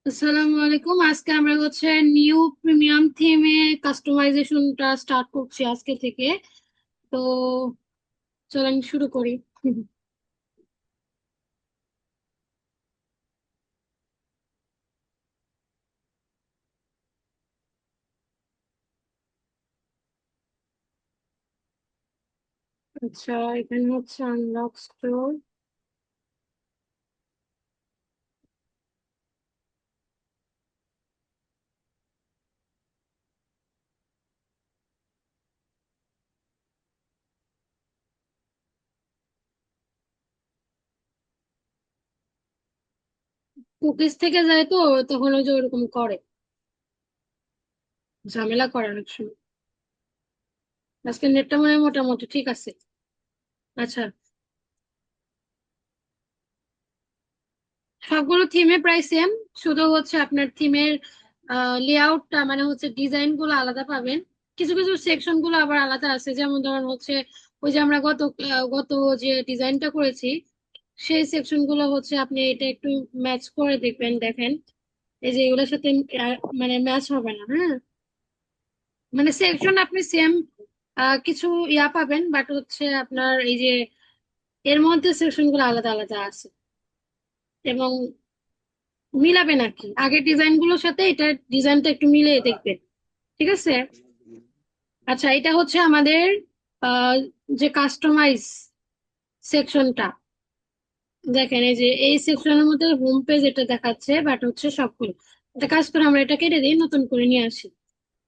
আসসালামু আলাইকুম। আজকে আমরা হচ্ছে নিউ প্রিমিয়াম থিমে কাস্টমাইজেশনটা স্টার্ট করছি আজকে থেকে। তো চলেন শুরু করি। আচ্ছা, এখানে হচ্ছে আনলক স্টোর। কুকিজ থেকে যায় তো, তখন ওই যে ওরকম করে, ঝামেলা করে অনেক সময়। আজকে নেটটা মানে মোটামুটি ঠিক আছে। আচ্ছা, সবগুলো থিমে প্রায় সেম, শুধু হচ্ছে আপনার থিমের লেআউটটা মানে হচ্ছে ডিজাইন গুলো আলাদা পাবেন। কিছু কিছু সেকশন গুলো আবার আলাদা আছে, যেমন ধরুন হচ্ছে ওই যে আমরা গত যে ডিজাইনটা করেছি, সেই সেকশন গুলো হচ্ছে আপনি এটা একটু ম্যাচ করে দেখবেন, দেখেন এই যে এগুলোর সাথে মানে ম্যাচ হবে না, হ্যাঁ। মানে সেকশন আপনি সেম কিছু ইয়া পাবেন, বাট হচ্ছে আপনার এই যে এর মধ্যে সেকশন গুলো আলাদা আলাদা আছে, এবং মিলাবেন আর কি আগের ডিজাইন গুলোর সাথে এটা ডিজাইনটা একটু মিলিয়ে দেখবেন। ঠিক আছে। আচ্ছা, এটা হচ্ছে আমাদের আহ, যে কাস্টমাইজ সেকশনটা, দেখেন এই যে এই সেকশনের মধ্যে হোম পেজ এটা দেখাচ্ছে, বাট হচ্ছে সবগুলো। একটা কাজ করে আমরা এটা কেটে দিই, নতুন করে নিয়ে আসি।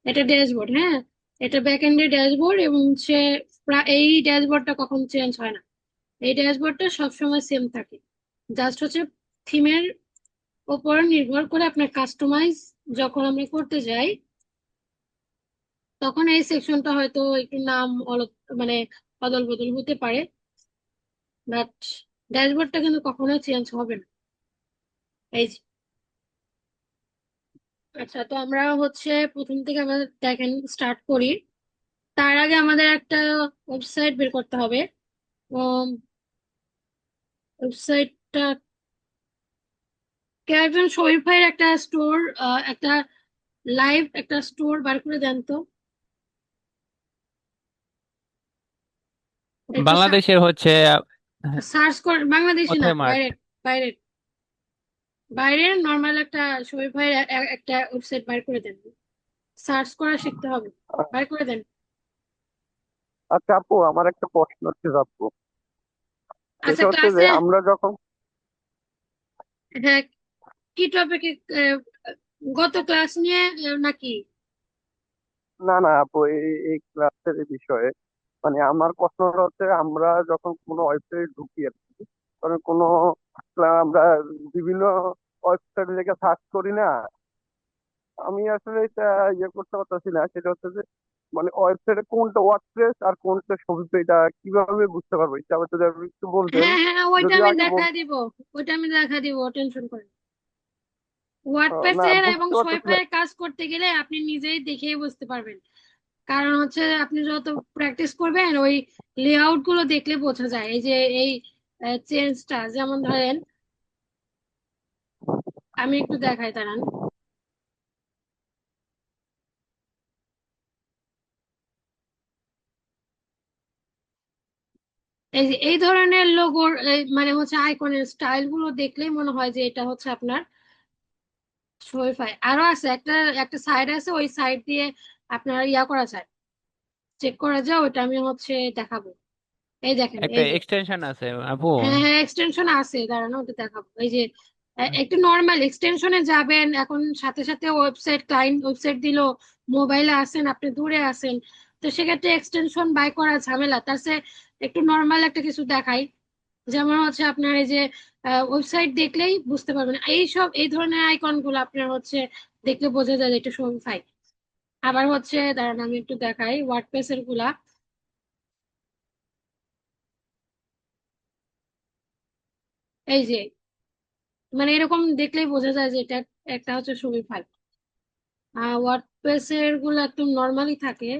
এটা ড্যাশবোর্ড, হ্যাঁ। এটা ব্যাক এন্ডের ড্যাশবোর্ড, এবং হচ্ছে এই ড্যাশবোর্ডটা কখন চেঞ্জ হয় না। এই ড্যাশবোর্ডটা সবসময় সেম থাকে। জাস্ট হচ্ছে থিমের ওপর নির্ভর করে আপনার কাস্টমাইজ যখন আমরা করতে যাই, তখন এই সেকশনটা হয়তো একটু নাম মানে অদল বদল হতে পারে, বাট ড্যাশবোর্ডটা কিন্তু কখনোই চেঞ্জ হবে না। এই যে। আচ্ছা, তো আমরা হচ্ছে প্রথম থেকে আমরা দেখেন স্টার্ট করি। তার আগে আমাদের একটা ওয়েবসাইট বের করতে হবে। ওয়েবসাইটটা কে একজন শরীফ ভাইয়ের একটা স্টোর, একটা লাইভ একটা স্টোর বার করে দেন তো। একটু বাংলাদেশের হচ্ছে সার্চ করে, বাংলাদেশি না, কোথায় মার্ট? বাইরের। বাইরের বাইরের নর্মাল একটা শরীফ ভাইয়ের একটা ওয়েবসাইট বার করে দেন। সার্চ করা শিখতে হবে। বার করে দেন। আচ্ছা আপু, আমার একটা প্রশ্ন হচ্ছে আপু, আচ্ছা, সেটা হচ্ছে যে ক্লাসে, আমরা যখন হ্যাঁ, কি টপিকে, গত ক্লাস নিয়ে নাকি? না না আপু, এই ক্লাসের বিষয়ে মানে আমার প্রশ্নটা হচ্ছে আমরা যখন কোনো ওয়েবসাইট ঢুকি আর কি, তখন কোনো আমরা বিভিন্ন ওয়েবসাইট থেকে সার্চ করি না। আমি আসলে এটা করতে পারতেছি না, সেটা হচ্ছে যে মানে ওয়েবসাইটে কোনটা ওয়ার্ডপ্রেস আর কোনটা শপিফাই, এটা কিভাবে বুঝতে পারবো? এটা আবার যদি আপনি একটু বলতেন। হ্যাঁ হ্যাঁ, ওইটা যদিও আমি আগে দেখা দিব। ওইটা আমি দেখা দিব, টেনশন করেন। না ওয়ার্ডপ্রেসের এবং বুঝতে পারতেছি না। সোয়েফাইয়ের কাজ করতে গেলে আপনি নিজেই দেখেই বুঝতে পারবেন। কারণ হচ্ছে আপনি যত প্র্যাকটিস করবেন, ওই লেআউট গুলো দেখলে বোঝা যায়। এই যে এই চেঞ্জটা, যেমন ধরেন আমি একটু দেখাই, দাঁড়ান। এই যে এই ধরনের লোগোর মানে হচ্ছে আইকনের স্টাইল গুলো দেখলেই মনে হয় যে এটা হচ্ছে আপনার শোয়েফাই। আরো আছে একটা, একটা সাইড আছে, ওই সাইড দিয়ে আপনার ইয়া করা যায়, চেক করা যায়। ওইটা আমি হচ্ছে দেখাবো। এই দেখেন, একটা এই যে। এক্সটেনশন আছে আপু। হ্যাঁ হ্যাঁ, এক্সটেনশন আছে, দাঁড়ানো ওটা দেখাবো। এই যে একটু নর্মাল এক্সটেনশনে যাবেন, এখন সাথে সাথে ওয়েবসাইট, ক্লায়েন্ট ওয়েবসাইট দিল, মোবাইলে আছেন, আপনি দূরে আছেন, তো সেক্ষেত্রে এক্সটেনশন বাই করা ঝামেলা। তার চেয়ে একটু নর্মাল একটা কিছু দেখাই, যেমন হচ্ছে আপনার এই যে ওয়েবসাইট দেখলেই বুঝতে পারবেন। এই সব এই ধরনের আইকন গুলো আপনার হচ্ছে দেখলে বোঝা যায় যে এটা শোপিফাই। আবার হচ্ছে দাঁড়ান আমি একটু দেখাই ওয়ার্ডপ্রেস এর গুলা। এই যে, মানে এরকম দেখলেই বোঝা যায় যে এটা একটা হচ্ছে শোপিফাই। ওয়ার্ডপ্রেস এর গুলো একদম নর্মালি থাকে।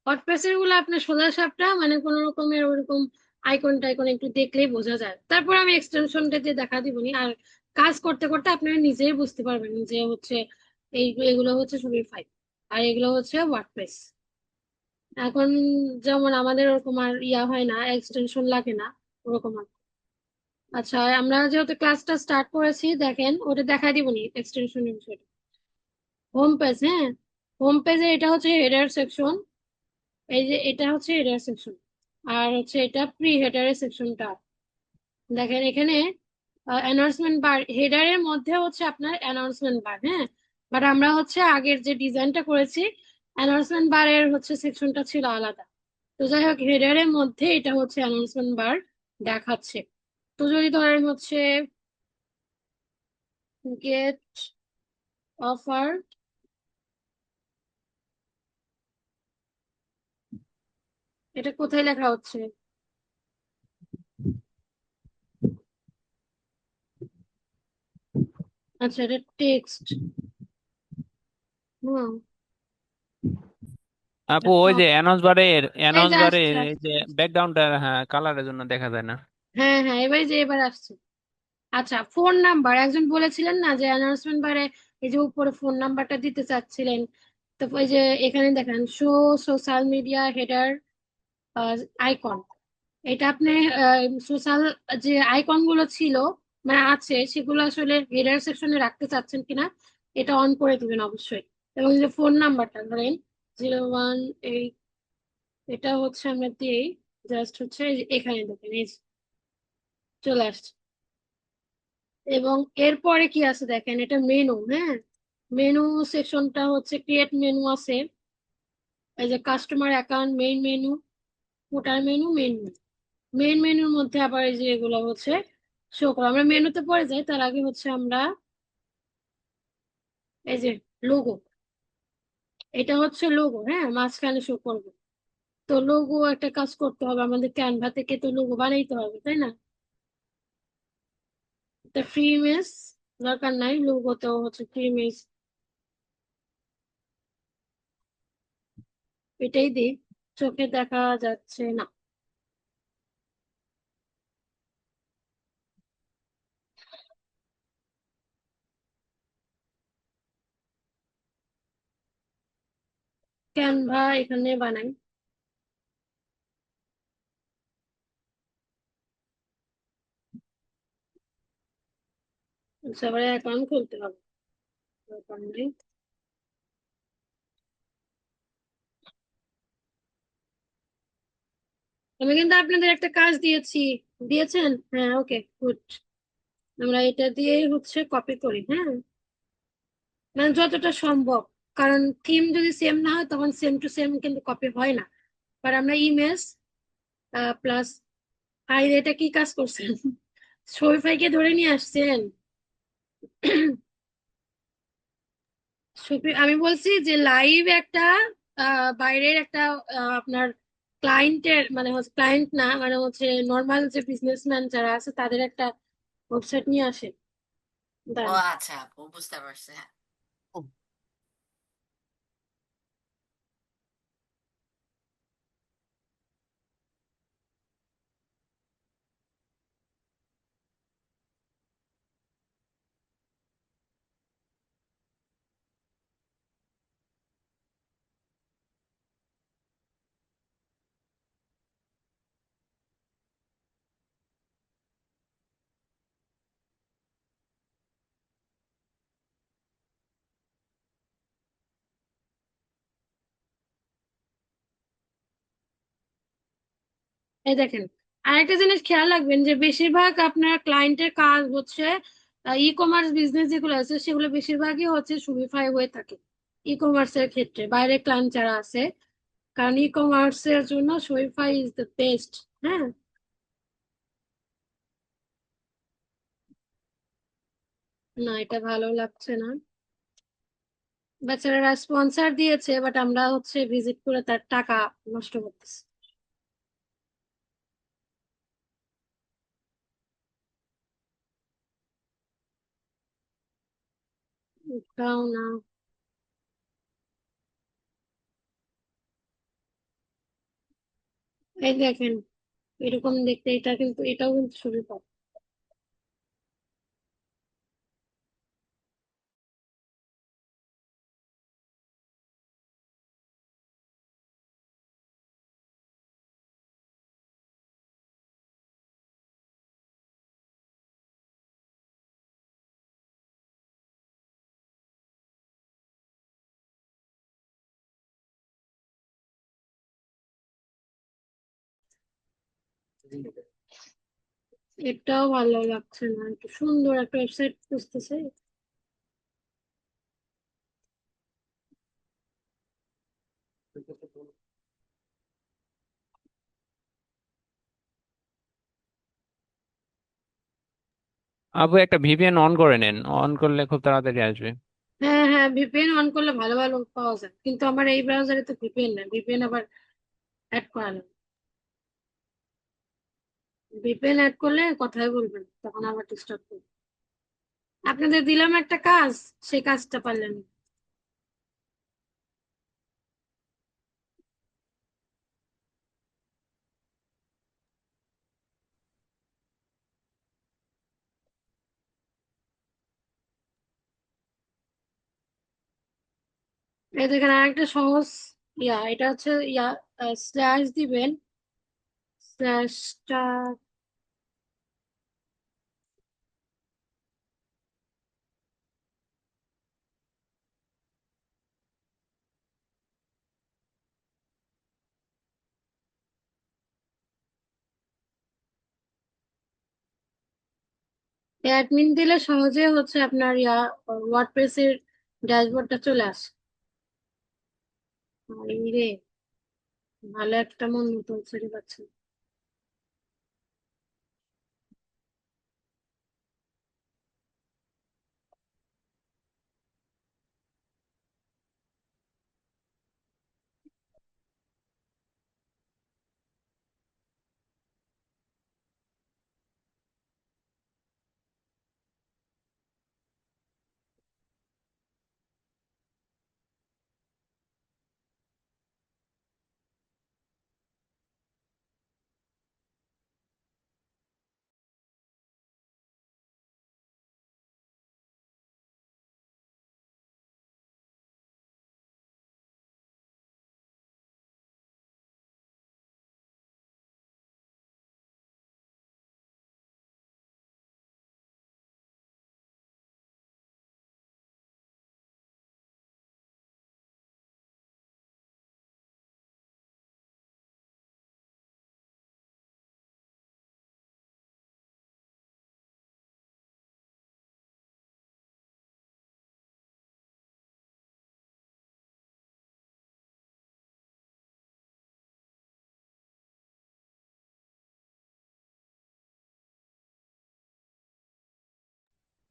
ওয়ার্ডপ্রেসের গুলো আপনার সোজা সাপটা, মানে কোন রকমের ওরকম আইকন টাইকন একটু দেখলেই বোঝা যায়। তারপর আমি এক্সটেনশনটা দিয়ে দেখা দিবনি। আর কাজ করতে করতে আপনারা নিজেই বুঝতে পারবেন যে হচ্ছে এগুলো হচ্ছে শপিফাই আর এগুলো হচ্ছে ওয়ার্ডপ্রেস। এখন যেমন আমাদের ওরকম আর ইয়া হয় না, এক্সটেনশন লাগে না ওরকম আর। আচ্ছা, আমরা যেহেতু ক্লাসটা স্টার্ট করেছি, দেখেন ওটা দেখাই দিবনি এক্সটেনশনের বিষয়টা। হোম পেজ, হ্যাঁ, হোম পেজে এটা হচ্ছে হেডার সেকশন। এই যে এটা হচ্ছে হেডার সেকশন, আর হচ্ছে এটা প্রি হেডারের সেকশনটা। দেখেন এখানে অ্যানাউন্সমেন্ট বার, হেডারের মধ্যে হচ্ছে আপনার অ্যানাউন্সমেন্ট বার, হ্যাঁ। বাট আমরা হচ্ছে আগের যে ডিজাইনটা করেছি, অ্যানাউন্সমেন্ট বারের হচ্ছে সেকশনটা ছিল আলাদা। তো যাই হোক, হেডারের মধ্যে এটা হচ্ছে অ্যানাউন্সমেন্ট বার দেখাচ্ছে। তো যদি ধরেন হচ্ছে গেট অফার, এটা কোথায় লেখা হচ্ছে? আচ্ছা, এটা টেক্সট। হুম, আপু ওই টপ। যে এই অ্যানাউন্স যে বারের আসছে এই আসছে। যে ব্যাকগ্রাউন্ডটা, হ্যাঁ, কালারের জন্য দেখা যায় না। হ্যাঁ হ্যাঁ, এবার যে এবার আসছে। আচ্ছা, ফোন নাম্বার, একজন বলেছিলেন না যে অ্যানাউন্সমেন্ট বারে এই যে উপরে ফোন নাম্বারটা দিতে চাচ্ছিলেন। তো ওই যে এখানে দেখেন show social media header icon, এটা আপনি সোশ্যাল যে আইকন গুলো ছিল মানে আছে, সেগুলো আসলে হেডার সেকশনে রাখতে চাচ্ছেন কিনা এটা অন করে দিবেন অবশ্যই। এবং এই যে ফোন নাম্বারটা ধরেন 018, এটা হচ্ছে আমরা দিই, জাস্ট হচ্ছে এই যে এখানে দেখেন এই যে চলে আসছে। এবং এরপরে কি আছে দেখেন, এটা মেনু, হ্যাঁ। মেনু সেকশনটা হচ্ছে ক্রিয়েট মেনু আছে। এই যে customer account, main menu, footer menu, main menu. Main মেনুর মধ্যে আবার এই যে এগুলো হচ্ছে শো করো। আমরা মেনুতে পরে যাই, তার আগে হচ্ছে আমরা এই যে লোগো, এটা হচ্ছে লোগো, হ্যাঁ, মাঝখানে শো করবে। তো লোগো একটা কাজ করতে হবে আমাদের, ক্যানভা থেকে তো লোগো বানাইতে হবে, তাই না? এটা ফ্রি ইমেজ দরকার নাই, লোগোতেও হচ্ছে ফ্রি ইমেজ, এটাই দিই। চোখে দেখা যাচ্ছে না। ক্যানভা এখানে বানাই। আচ্ছা, এবারে অ্যাকাউন্ট খুলতে হবে, দরকার নেই। আমি কিন্তু আপনাদের একটা কাজ দিয়েছি, দিয়েছেন? হ্যাঁ, ওকে, গুড। আমরা এটা দিয়ে হচ্ছে কপি করি, হ্যাঁ, মানে যতটা সম্ভব। কারণ থিম যদি সেম না হয় তখন সেম টু সেম কিন্তু কপি হয় না। আর আমরা ইমেজ প্লাস, আর এটা কি কাজ করছেন? শরীফাইকে ধরে নিয়ে আসছেন? আমি বলছি যে লাইভ একটা বাইরের একটা আপনার ক্লায়েন্টের, মানে হচ্ছে ক্লায়েন্ট না, মানে হচ্ছে নর্মাল যে বিজনেসম্যান যারা আছে তাদের একটা ওয়েবসাইট নিয়ে আসে। ও দাঁড়ান। আচ্ছা আপু, বুঝতে পারছি, হ্যাঁ। এই দেখেন, আরেকটা জিনিস খেয়াল রাখবেন যে বেশিরভাগ আপনার ক্লায়েন্টের কাজ হচ্ছে ই কমার্স বিজনেস যেগুলো আছে সেগুলো বেশিরভাগই হচ্ছে শপিফাই হয়ে থাকে ই কমার্সের ক্ষেত্রে, বাইরের ক্লায়েন্ট যারা আছে। কারণ ই কমার্সের জন্য শপিফাই ইজ দ্য বেস্ট। হ্যাঁ, না এটা ভালো লাগছে না। বেচারারা স্পন্সর দিয়েছে, বাট আমরা হচ্ছে ভিজিট করে তার টাকা নষ্ট করতেছি। এটাও না। এই দেখেন, এরকম দেখতে, এটাও কিন্তু ছবি পাবে। এটাও ভালো লাগছে না, একটু সুন্দর একটা ওয়েবসাইট খুঁজতেছে। আপু একটা ভিপিএন অন করে নেন, অন করলে খুব তাড়াতাড়ি আসবে। হ্যাঁ হ্যাঁ, ভিপিএন অন করলে ভালো ভালো পাওয়া যায়, কিন্তু আমার এই ব্রাউজারে তো ভিপিএন না, ভিপিএন আবার অ্যাড করা লাগবে। ভিপিএন অ্যাড করলে কথাই বলবেন, তখন আবার ডিস্টার্ব করবে। আপনাদের দিলাম একটা কাজ, সেই কাজটা পারলেন না। এই দেখেন আরেকটা সহজ, এটা হচ্ছে স্ল্যাশ দিবেন, স্ল্যাশটা অ্যাডমিন দিলে সহজে হচ্ছে আপনার ওয়ার্ডপ্রেস এর ড্যাশবোর্ডটা চলে আসে। এই রে, ভালো একটা মন মতো ছেড়ে পাচ্ছে।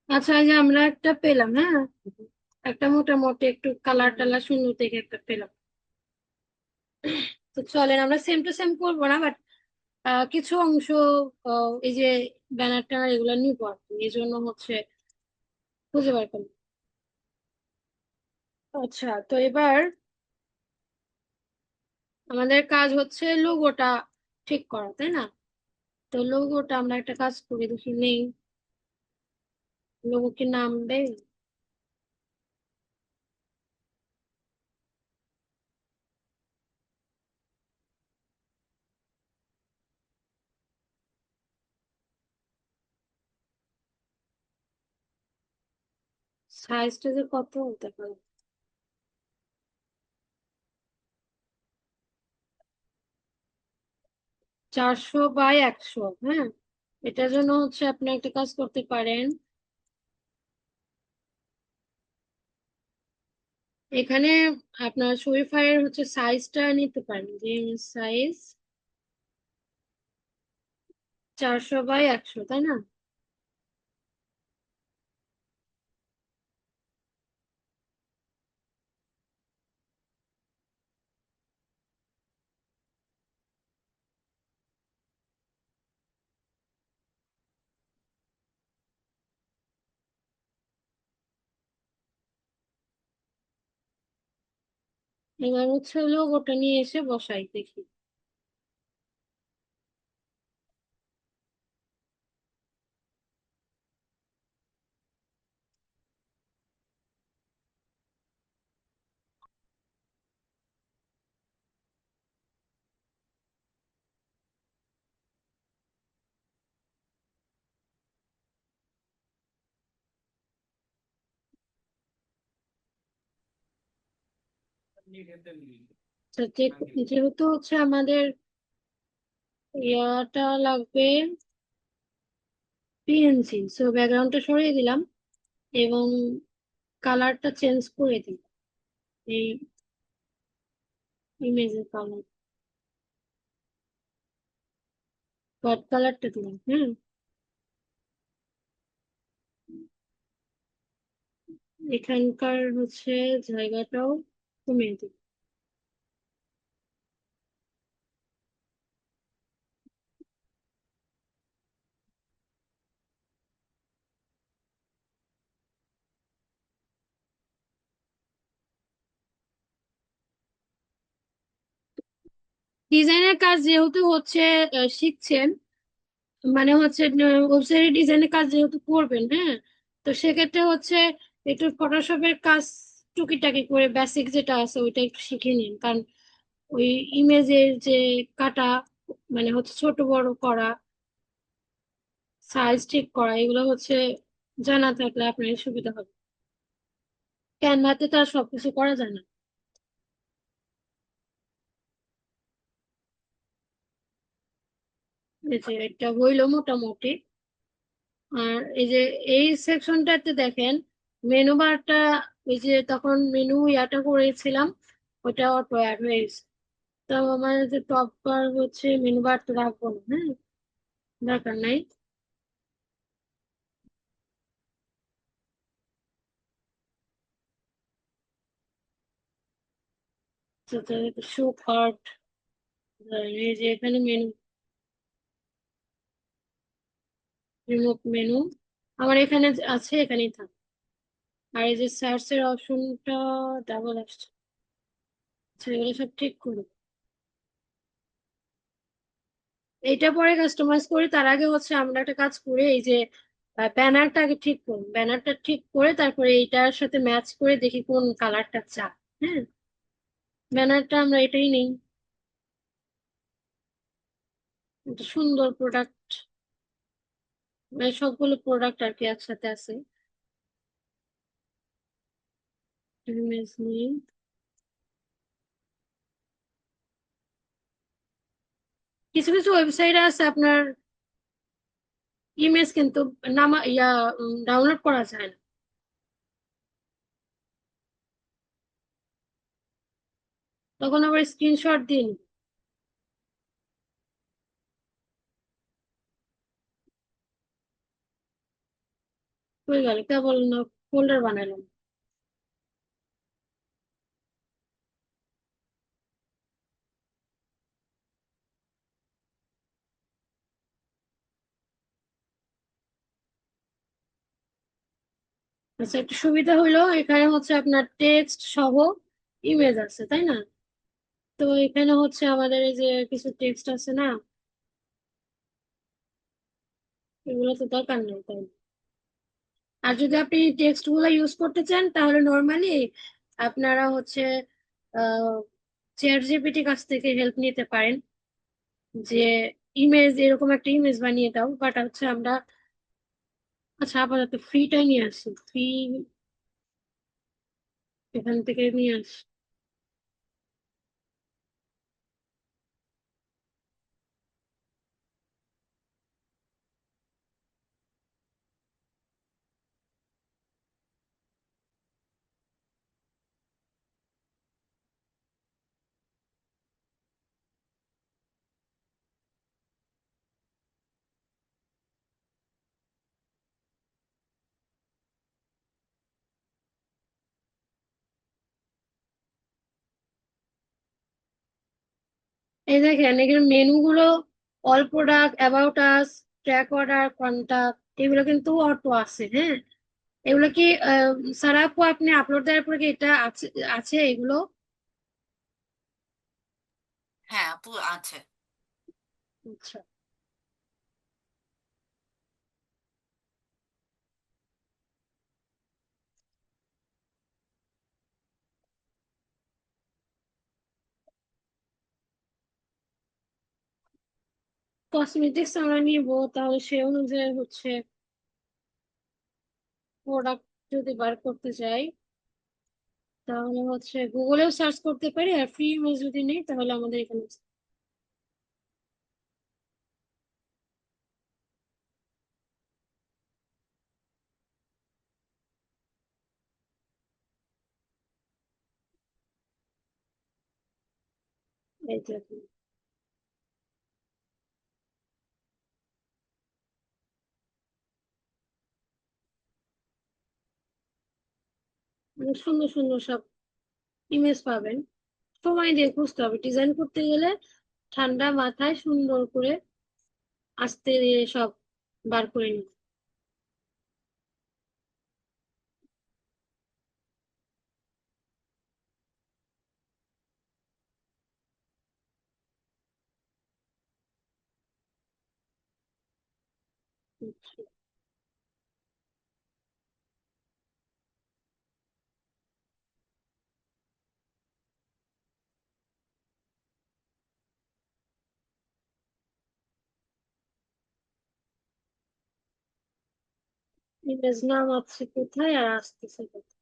আচ্ছা, এই যে আমরা একটা পেলাম, হ্যাঁ, একটা মোটামুটি একটু কালার টালার সুন্দর দেখে একটা পেলাম। তো চলেন আমরা সেম টু সেম করবো না, বাট কিছু অংশ এই যে ব্যানার ট্যানার এগুলো নিবো আর কি, এই জন্য হচ্ছে খুঁজে বার করলাম। আচ্ছা, তো এবার আমাদের কাজ হচ্ছে লোগোটা ঠিক করা, তাই না? তো লোগোটা আমরা একটা কাজ করি, দেখি নেই লোগো কি নাম দেই। সাইজটা যে কত হতে পারে, 400 বাই 100, হ্যাঁ। এটার জন্য হচ্ছে আপনি একটা কাজ করতে পারেন, এখানে আপনার শরীফায়ের হচ্ছে সাইজটা নিতে পারেন, যে সাইজ 400 বাই 100, তাই না? এবার হচ্ছে লোগোটা নিয়ে এসে বসাই দেখি। তো যেহেতু হচ্ছে আমাদের ইয়াটা লাগবে পিএনসি, সো ব্যাকগ্রাউন্ডটা সরিয়ে দিলাম এবং কালারটা চেঞ্জ করে দিই, এই ইমেজের কালার হোয়াইট কালারটা দিলাম। এখানকার হচ্ছে জায়গাটাও কমিয়ে দিই। ডিজাইনের কাজ যেহেতু হচ্ছে শিখছেন, মানে হচ্ছে ওয়েবসাইট ডিজাইনের কাজ যেহেতু করবেন, তো সেক্ষেত্রে হচ্ছে একটু ফটোশপের কাজ টুকিটাকি করে বেসিক যেটা আছে ওইটা একটু শিখে নিন, কারণ ওই ইমেজের যে কাটা, মানে হচ্ছে ছোট বড় করা, সাইজ ঠিক করা, এগুলো হচ্ছে জানা থাকলে আপনার সুবিধা হবে। ক্যানভাতে তো আর সবকিছু করা যায় না। এই যে এটা হইলো মোটামুটি। আর এই যে এই সেকশনটাতে দেখেন মেনু বারটা, ওই যে তখন মেনু ইয়াটা করেছিলাম ওটা অটো অ্যাড হয়ে গেছে। তো আমার যে টপ বার হচ্ছে মেনু বার তো রাখবো না, দরকার নাই। শো কার্ট, এই যে এখানে মেনু, রিমুভ মেনু আমার এখানে আছে, এখানেই থাক। আর এই যে সার্চ এর অপশনটা ডাবল আসছে, আচ্ছা এগুলো সব ঠিক করবো। এইটা পরে কাস্টমাইজ করি, তার আগে হচ্ছে আমরা একটা কাজ করি, এই যে ব্যানারটা আগে ঠিক করুন, ব্যানারটা ঠিক করে তারপরে এইটার সাথে ম্যাচ করে দেখি কোন কালারটা চাই। হ্যাঁ, ব্যানারটা আমরা এটাই নেই, একটা সুন্দর প্রোডাক্ট, মানে সবগুলো প্রোডাক্ট আর কি একসাথে আছে। ইমেজ নিই, কিছু কিছু ওয়েবসাইট আছে আপনার ইমেজ কিন্তু নামা ইয়া ডাউনলোড করা যায় না, তখন আবার স্ক্রিনশট দিন। হয়ে গেল, কেবল না ফোল্ডার বানালাম। আচ্ছা, একটু সুবিধা হইলো এখানে হচ্ছে আপনার টেক্সট সহ ইমেজ আছে, তাই না? তো এখানে হচ্ছে আমাদের এই যে কিছু টেক্সট আছে না, এগুলো তো দরকার নেই তাই। আর যদি আপনি টেক্সট গুলো ইউজ করতে চান তাহলে নর্মালি আপনারা হচ্ছে চ্যাট জিপিটি কাছ থেকে হেল্প নিতে পারেন, যে ইমেজ এরকম একটা ইমেজ বানিয়ে দাও, বাট হচ্ছে আমরা, আচ্ছা আপাতত ফ্রিটাই নিয়ে আসি, ফ্রি এখান থেকে নিয়ে আসি। এই দেখেন এখানে মেনু গুলো, all product, about us, track order, contact, এগুলো কিন্তু অটো আছে। এগুলো কি সারা আপু আপনি আপলোড দেওয়ার পরে কি এটা আছে, আছে এগুলো? হ্যাঁ আপু আছে। আচ্ছা, কসমেটিক্স আমরা নিবো, তাহলে সে অনুযায়ী হচ্ছে প্রোডাক্ট যদি বার করতে চাই, তাহলে হচ্ছে গুগলেও সার্চ করতে পারি, আর ফ্রি ইমেজ যদি নেই তাহলে আমাদের এখানে আছে। এই দেখুন, অনেক সুন্দর সুন্দর সব ইমেজ পাবেন। সময় দিয়ে খুঁজতে হবে, ডিজাইন করতে গেলে ঠান্ডা মাথায় সুন্দর করে আস্তে দিয়ে সব বার করে নিন। ইমেজ নাম আছে কোথায় আর আসতেছে কোথায়?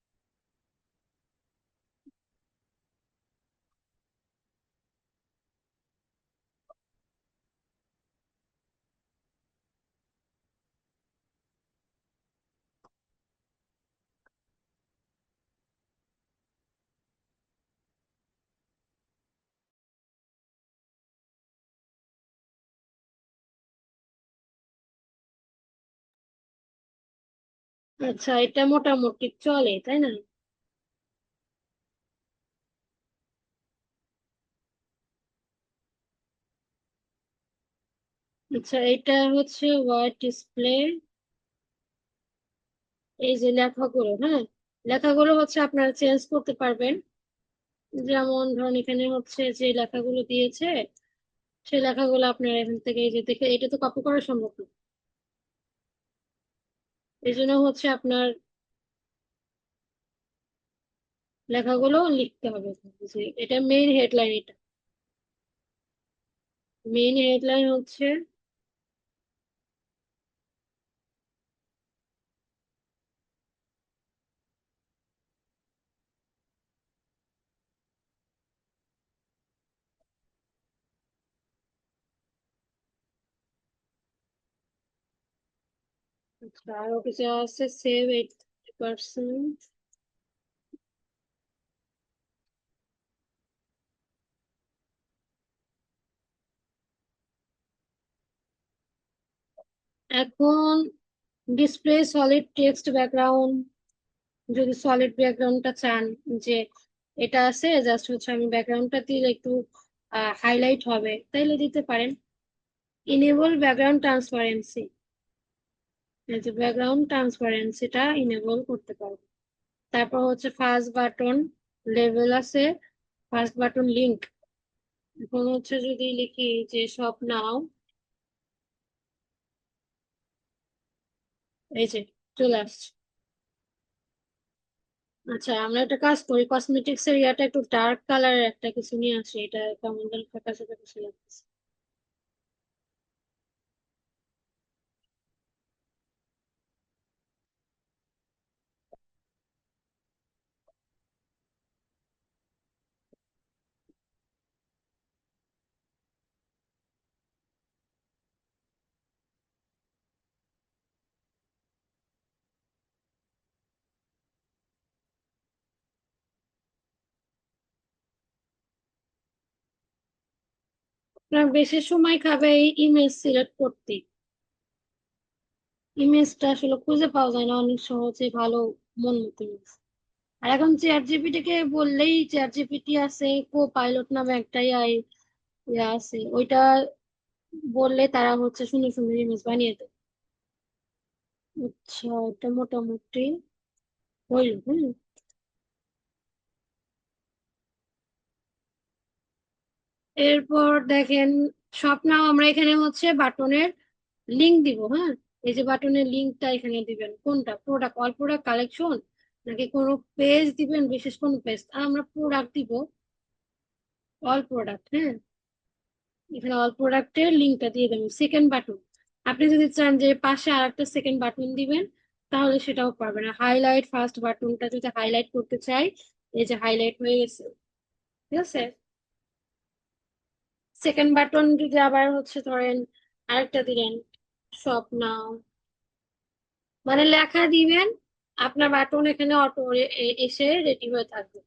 আচ্ছা, এটা মোটামুটি চলে তাই না? আচ্ছা, এটা হচ্ছে ওয়ার্ড ডিসপ্লে। এই যে লেখাগুলো, হ্যাঁ, লেখাগুলো হচ্ছে আপনারা চেঞ্জ করতে পারবেন। যেমন ধরুন এখানে হচ্ছে যে লেখাগুলো দিয়েছে, সেই লেখাগুলো আপনারা এখান থেকে এই যে দেখে, এটা তো কপি করা সম্ভব না, এই জন্য হচ্ছে আপনার লেখাগুলো লিখতে হবে। যে এটা মেইন হেডলাইন, এটা মেইন হেডলাইন হচ্ছে আচ্ছা, আরো কিছু আছে, সেভ 80%। এখন ডিসপ্লে সলিড টেক্সট ব্যাকগ্রাউন্ড, যদি সলিড ব্যাকগ্রাউন্ডটা চান, যে এটা আছে জাস্ট হচ্ছে আমি ব্যাকগ্রাউন্ডটা দিলে একটু হাইলাইট হবে, তাইলে দিতে পারেন। ইনেবল ব্যাকগ্রাউন্ড ট্রান্সপারেন্সি, এই যে ব্যাকগ্রাউন্ড ট্রান্সপারেন্সিটা ইনেবল করতে পারবো। তারপর হচ্ছে ফার্স্ট বাটন লেভেল আছে, ফার্স্ট বাটন লিংক। এখন হচ্ছে যদি লিখি যে সব নাও, এই যে চলে আসছে। আচ্ছা, আমরা একটা কাজ করি, কসমেটিক্স এর ইয়াটা একটু ডার্ক কালারের একটা কিছু নিয়ে আসি, এটা কেমন যেন ফ্যাকাশে ফ্যাকাশে লাগতেছে। আপনার বেশি সময় খাবে এই ইমেজ সিলেক্ট করতে, ইমেজটা আসলে খুঁজে পাওয়া যায় না অনেক সহজে ভালো মন মতো image। আর এখন চ্যাট জিপিটি কে বললেই, চ্যাট জিপিটি আছে, কো পাইলট নামে একটা AI ইয়া আছে, ওইটা বললে তারা হচ্ছে সুন্দর সুন্দর ইমেজ বানিয়ে দেয়। আচ্ছা, এটা মোটামুটি হইল। হুম, এরপর দেখেন, স্বপ্নাও আমরা এখানে হচ্ছে বাটনের লিংক দিব, হ্যাঁ। এই যে বাটনের লিংকটা এখানে দিবেন, কোনটা, প্রোডাক্ট, অল প্রোডাক্ট কালেকশন, নাকি কোনো পেজ দিবেন, বিশেষ কোনো পেজ, আমরা প্রোডাক্ট দিব, অল প্রোডাক্ট, হ্যাঁ। এখানে অল প্রোডাক্টের লিংকটা দিয়ে দেবেন। সেকেন্ড বাটন, আপনি যদি চান যে পাশে আর একটা সেকেন্ড বাটন দিবেন, তাহলে সেটাও পারবেন। হাইলাইট ফার্স্ট বাটনটা যদি হাইলাইট করতে চাই, এই যে হাইলাইট হয়ে গেছে, ঠিক আছে। সেকেন্ড বাটন যদি আবার হচ্ছে ধরেন আরেকটা দিলেন, সব নাও, মানে লেখা দিবেন, আপনার বাটন এখানে অটো এসে রেডি হয়ে থাকবে।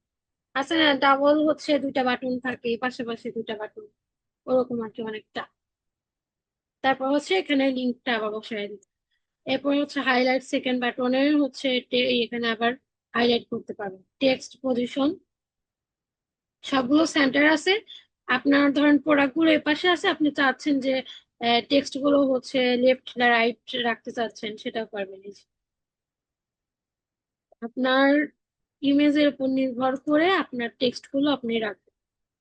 আচ্ছা না, ডাবল হচ্ছে দুইটা বাটন থাকে, পাশাপাশি দুইটা বাটন, ওরকম আর কি অনেকটা। তারপর হচ্ছে এখানে লিঙ্কটা আবার বসায় দিতে। এরপর হচ্ছে হাইলাইট, সেকেন্ড বাটনের হচ্ছে এখানে আবার হাইলাইট করতে পারবেন। টেক্সট পজিশন সবগুলো সেন্টার আছে। আপনার ধরেন প্রোডাক্ট গুলো এপাশে আছে, আপনি চাচ্ছেন যে টেক্সট গুলো হচ্ছে লেফট রাইট রাখতে চাচ্ছেন, সেটাও পারবেন। এই যে আপনার ইমেজের উপর নির্ভর করে আপনার টেক্সট গুলো আপনি রাখবেন।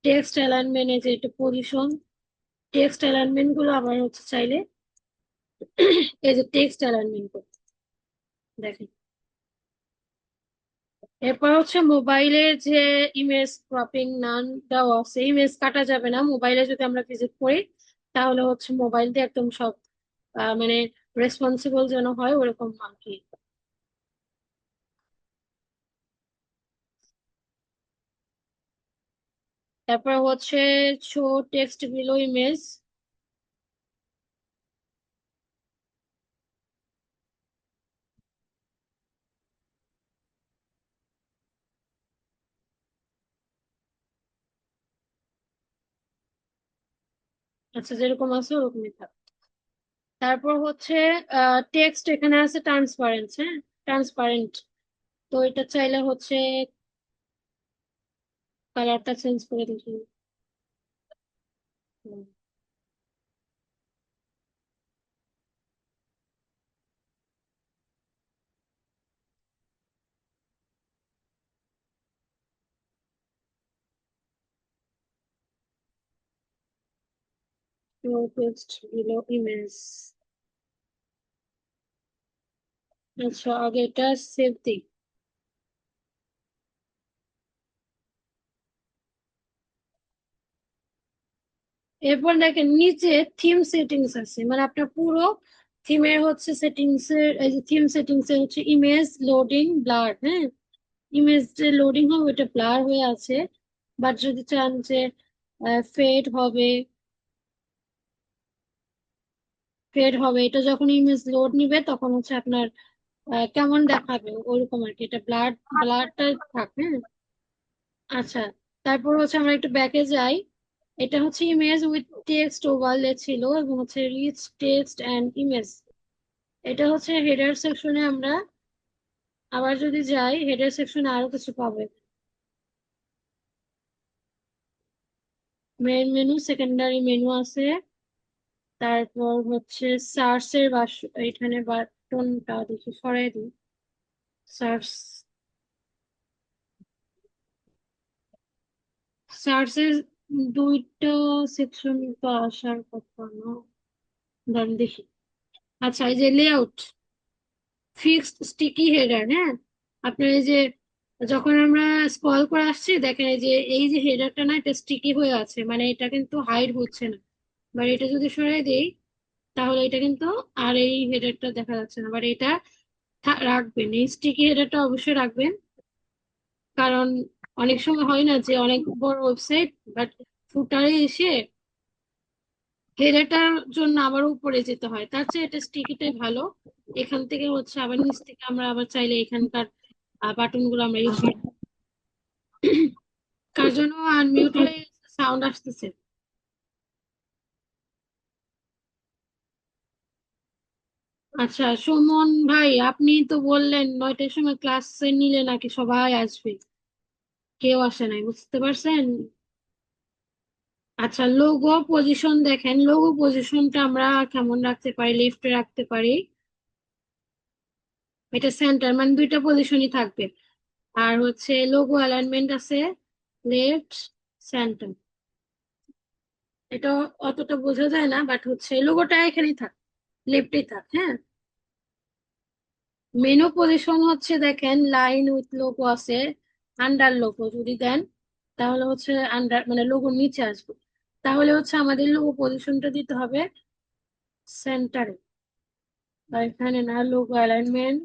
টেক্সট অ্যালাইনমেন্ট, এই যে এটা পজিশন, টেক্সট অ্যালাইনমেন্ট গুলো আবার হচ্ছে চাইলে এই যে টেক্সট অ্যালাইনমেন্ট করতে দেখেন। এরপর হচ্ছে মোবাইলের যে ইমেজ ক্রপিং নান দেওয়া আছে, ইমেজ কাটা যাবে না মোবাইলে, যদি আমরা ভিজিট করি তাহলে হচ্ছে মোবাইল দিয়ে একদম সব মানে রেসপন্সিবল যেন হয় ওরকম আর কি। তারপর হচ্ছে শো টেক্সট বিলো ইমেজ। আচ্ছা, যেরকম আছে ওরকমই থাক। তারপর হচ্ছে টেক্সট এখানে আছে ট্রান্সপারেন্ট, হ্যাঁ, ট্রান্সপারেন্ট। তো এটা চাইলে হচ্ছে কালারটা চেঞ্জ করে দিচ্ছি। Show text below image. আচ্ছা, আগে এটা সেভ দিই। এরপর দেখেন নিচে থিম সেটিংস আছে, মানে আপনার পুরো থিমের হচ্ছে সেটিংস এর, এই যে থিম সেটিংস এর হচ্ছে ইমেজ লোডিং ব্লার, হ্যাঁ, ইমেজ যে লোডিং হবে ওটা ব্লার হয়ে আছে। বাট যদি চান যে ফেড হবে, ফেড হবে, এটা যখন ইমেজ লোড নিবে তখন হচ্ছে আপনার কেমন দেখাবে ওরকম আর কি, এটা ব্লারটা থাকে, হ্যাঁ। আচ্ছা, তারপর হচ্ছে আমরা একটু ব্যাকে যাই। এটা হচ্ছে ইমেজ উইথ টেক্সট ওভারলে ছিল, এবং হচ্ছে রিচ টেক্সট এন্ড ইমেজ। এটা হচ্ছে হেডার সেকশনে। আমরা আবার যদি যাই হেডার সেকশনে আরো কিছু পাবে, মেইন মেনু, সেকেন্ডারি মেনু আছে। তারপর হচ্ছে সার্চের এখানে বাটনটা দেখি সরাই দিই। সার্চ, সার্চের দুইটা সেকশন তো আসার কথা না, দাঁড়ান দেখি। আচ্ছা, এই যে লেআউট, ফিক্সড স্টিকি হেডার, হ্যাঁ। আপনার এই যে যখন আমরা স্ক্রল করে আসছি দেখেন, এই যে হেডারটা না, এটা স্টিকি হয়ে আছে, মানে এটা কিন্তু হাইড হচ্ছে না। বাট এটা যদি সরিয়ে দেই তাহলে এটা কিন্তু আর এই হেডারটা দেখা যাচ্ছে না। বাট এটা রাখবেন, এই স্টিকি হেডারটা অবশ্যই রাখবেন। কারণ অনেক সময় হয় না যে অনেক বড় ওয়েবসাইট, বাট ফুটারে এসে হেডারটার জন্য আবার উপরে যেতে হয়, তার চেয়ে এটা স্টিকিটাই ভালো। এখান থেকে হচ্ছে আবার নিচ থেকে আমরা আবার চাইলে এখানকার বাটন গুলো আমরা ইউজ করতে। কার জন্য আনমিউট হয়ে সাউন্ড আসতেছে? আচ্ছা, সুমন ভাই, আপনি তো বললেন 9টার সময় ক্লাসে নিলে নাকি সবাই আসবে, কেউ আসে নাই, বুঝতে পারছেন? আচ্ছা, লোগো পজিশন দেখেন, লোগো পজিশনটা আমরা কেমন রাখতে পারি, লেফটে রাখতে পারি। এটা সেন্টার, মানে দুইটা পজিশনই থাকবে। আর হচ্ছে লোগো অ্যালাইনমেন্ট আছে লেফট সেন্টার, এটা অতটা বোঝা যায় না, বাট হচ্ছে লোগোটা এখানেই থাক, লেফটেই থাক, হ্যাঁ। মেনু পজিশন হচ্ছে দেখেন লাইন উইথ লোগো আছে, আন্ডার লোগো যদি দেন তাহলে হচ্ছে আন্ডার মানে লোগোর নিচে আসবে। তাহলে হচ্ছে আমাদের লোগো পজিশনটা দিতে হবে সেন্টারে, আর এখানে না, লোগো অ্যালাইনমেন্ট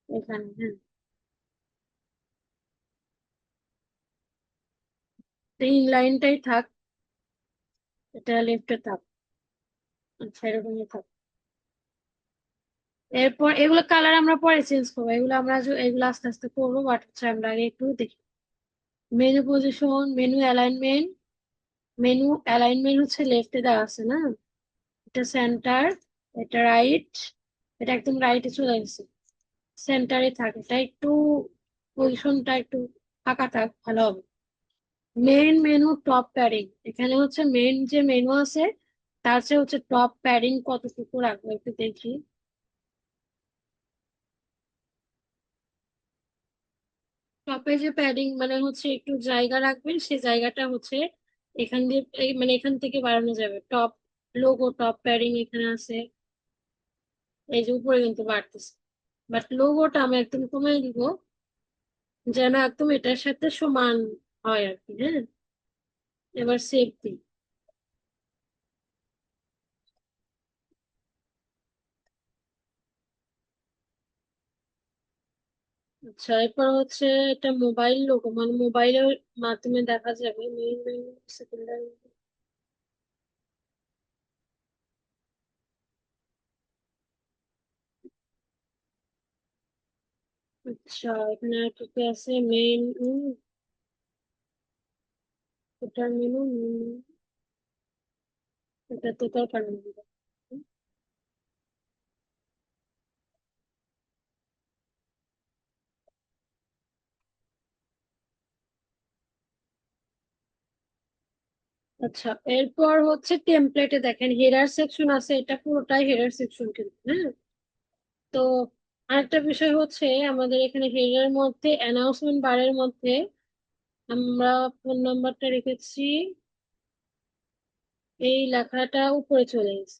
এখানে, হ্যাঁ। এই লাইনটাই থাক, এটা লেফটে থাক। আচ্ছা, এরকমই থাক। এরপর এগুলো কালার আমরা পরে চেঞ্জ করবো, এগুলো আমরা এগুলো আস্তে আস্তে করবো, বাট হচ্ছে আমরা আগে একটু দেখি। Menu position, menu alignment. Menu alignment হচ্ছে লেফটে দেওয়া আছে না, এটা সেন্টার, এটা রাইট, এটা একদম রাইটে চলে গেছে, সেন্টারে থাকে, এটা একটু পজিশনটা একটু ফাঁকা থাক, ভালো হবে। মেইন মেনু টপ প্যাডিং, এখানে হচ্ছে মেইন যে মেনু আছে তার চেয়ে হচ্ছে টপ প্যাডিং কতটুকু রাখবো একটু দেখি। টপে যে প্যাডিং মানে হচ্ছে একটু জায়গা রাখবেন, সেই জায়গাটা হচ্ছে এখান দিয়ে মানে এখান থেকে বাড়ানো যাবে। টপ লোগো, টপ প্যাডিং এখানে আছে, এই যে উপরে কিন্তু বাড়তেছে, বাট লোগোটা আমি একদম কমিয়ে দিব, যেন একদম এটার সাথে সমান হয় আর কি। হ্যাঁ, এবার সেভ দিই। আচ্ছা, এরপর হচ্ছে এটা মোবাইল লোগো, মানে মোবাইলের মাধ্যমে দেখা যাবে মেইন মেনু, সেকেন্ডারি। আচ্ছা, এখানে আর কি কি আছে, মেইন, এটার মেনু, এটা তো দরকার নেই। আচ্ছা, এরপর হচ্ছে টেমপ্লেটে দেখেন হেডার সেকশন আছে, এটা পুরোটাই হেডার সেকশন কিন্তু। হ্যাঁ, তো আরেকটা বিষয় হচ্ছে আমাদের এখানে হেডার মধ্যে অ্যানাউন্সমেন্ট বারের মধ্যে আমরা ফোন নাম্বারটা রেখেছি, এই লেখাটা উপরে চলে গেছে।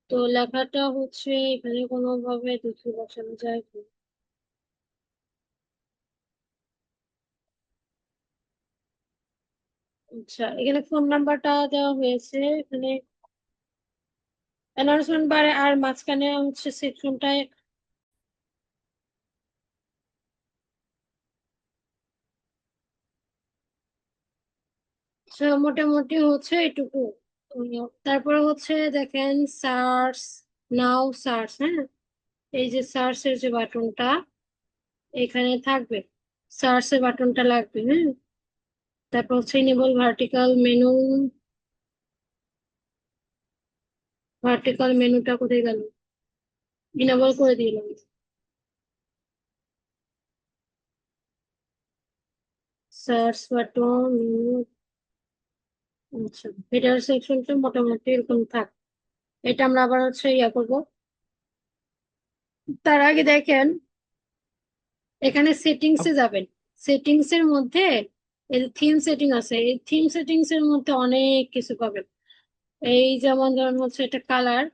তো লেখাটা হচ্ছে এখানে কোনোভাবে দেখে বসানো যায় কি? আচ্ছা, এখানে ফোন নাম্বারটা দেওয়া হয়েছে, এখানে অ্যানাউন্সমেন্ট বারে আর মাঝখানে হচ্ছে সেকশনটায়। মোটামুটি হচ্ছে এটুকু। তারপরে হচ্ছে দেখেন সার্চ, নাও সার্চ, হ্যাঁ, এই যে সার্চের যে বাটনটা এখানে থাকবে, সার্চের বাটনটা লাগবে। হ্যাঁ, তারপর হচ্ছে ইনেবল ভার্টিক্যাল মেনু, ভার্টিক্যাল মেনুটা কোথায় গেল, ইনেবল করে দিলাম। Search button menu. আচ্ছা, হেডার সেকশনটা মোটামুটি এরকম থাক, এটা আমরা আবার হচ্ছে ইয়া করবো। তার আগে দেখেন এখানে সেটিংস এ যাবেন, সেটিংস এর মধ্যে এই যে থিম সেটিং আছে, এই থিম সেটিংস এর মধ্যে অনেক কিছু পাবেন। এই যেমন ধরুন হচ্ছে এটা কালার,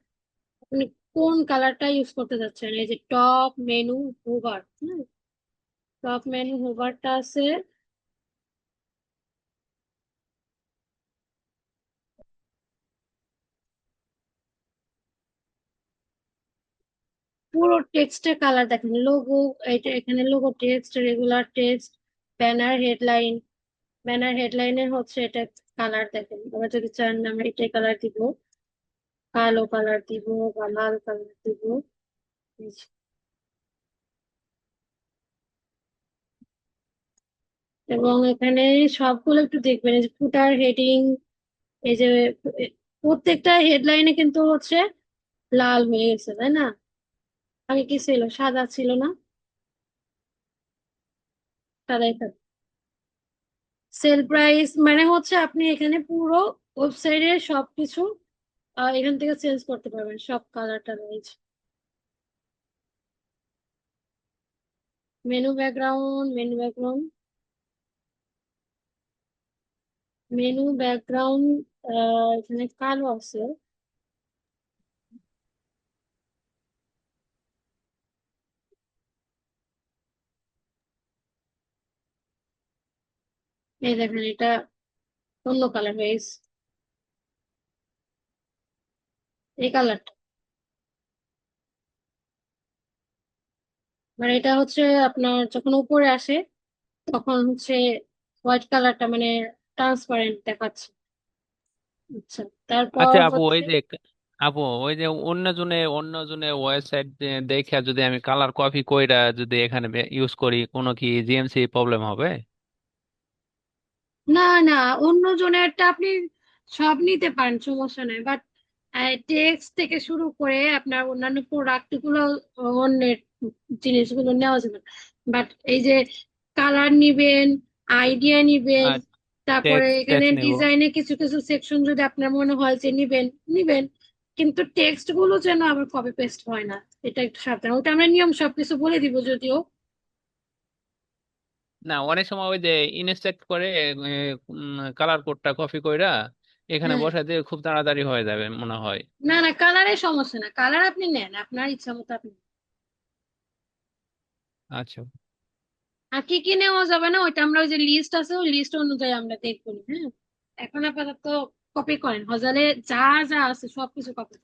আপনি কোন কালারটা ইউজ করতে যাচ্ছেন, এই যে top menu hover, top menu হোভারটা আছে। পুরো টেক্সটের কালার দেখেন, লোগো, এটা এখানে logo text, regular text, banner headline, banner হেডলাইনের হচ্ছে এটা কালার দেখেন। আবার যদি চান আমরা এটাই কালার দিব, কালো কালার দিব বা লাল কালার দিব। এই যে। এবং এখানে সবগুলো একটু দেখবেন, এই যে ফুটার হেডিং, এই যে প্রত্যেকটা হেডলাইনে কিন্তু হচ্ছে লাল হয়ে গেছে, তাই না? আগে কি ছিল, সাদা ছিল না? সাদাই থাকে। সেল প্রাইস মানে হচ্ছে আপনি এখানে পুরো ওয়েবসাইটের সবকিছু এখান থেকে চেঞ্জ করতে পারবেন, সব কালারটা রয়েছে। Menu background, menu background, menu background এখানে কালো আছে। এই দেখেন এটা অন্য কালার হয়ে গেছে, এই কালারটা। মানে এটা হচ্ছে আপনার যখন উপরে আসে তখন হচ্ছে হোয়াইট কালারটা মানে ট্রান্সপারেন্ট দেখাচ্ছে। আচ্ছা, তারপর আচ্ছা আপু, ওই হচ্ছে যে আপু, ওই যে অন্য জনের ওয়েবসাইট দেখে যদি আমি কালার কপি কইরা যদি এখানে ইউজ করি, কোনো কি জিএমসি প্রবলেম হবে? না না, অন্য জনেরটা আপনি সব নিতে পারেন, সমস্যা নেই, বাট টেক্সট থেকে শুরু করে আপনার অন্যান্য প্রোডাক্ট গুলো অন্যের জিনিসগুলো নেওয়া যাবে। বাট এই যে কালার নিবেন, আইডিয়া নিবেন, আর তারপরে টেক্সট এখানে টেক্সট নেব। ডিজাইনে কিছু কিছু সেকশন যদি আপনার মনে হয় যে নিবেন নিবেন, কিন্তু টেক্সট গুলো যেন আবার কপি পেস্ট হয় না, এটা একটু সাবধান। ওটা আমরা নিয়ম সবকিছু বলে দিব যদিও। না, অনেক সময় ওই যে ইনস্ট্যাক্ট করে কালার কোডটা কপি কইরা এখানে হ্যাঁ, বসাই দিয়ে খুব তাড়াতাড়ি হয়ে যাবে মনে হয়। না না, কালারের সমস্যা না, কালার আপনি নেন আপনার ইচ্ছা মতো আপনি। আচ্ছা। আর কি কি নেওয়া যাবে না ওইটা আমরা ওই যে লিস্ট আছে ওই লিস্ট অনুযায়ী আমরা দেখবো। হ্যাঁ, এখন আপাতত কপি করেন, হজালে যা যা আছে সবকিছু কপি,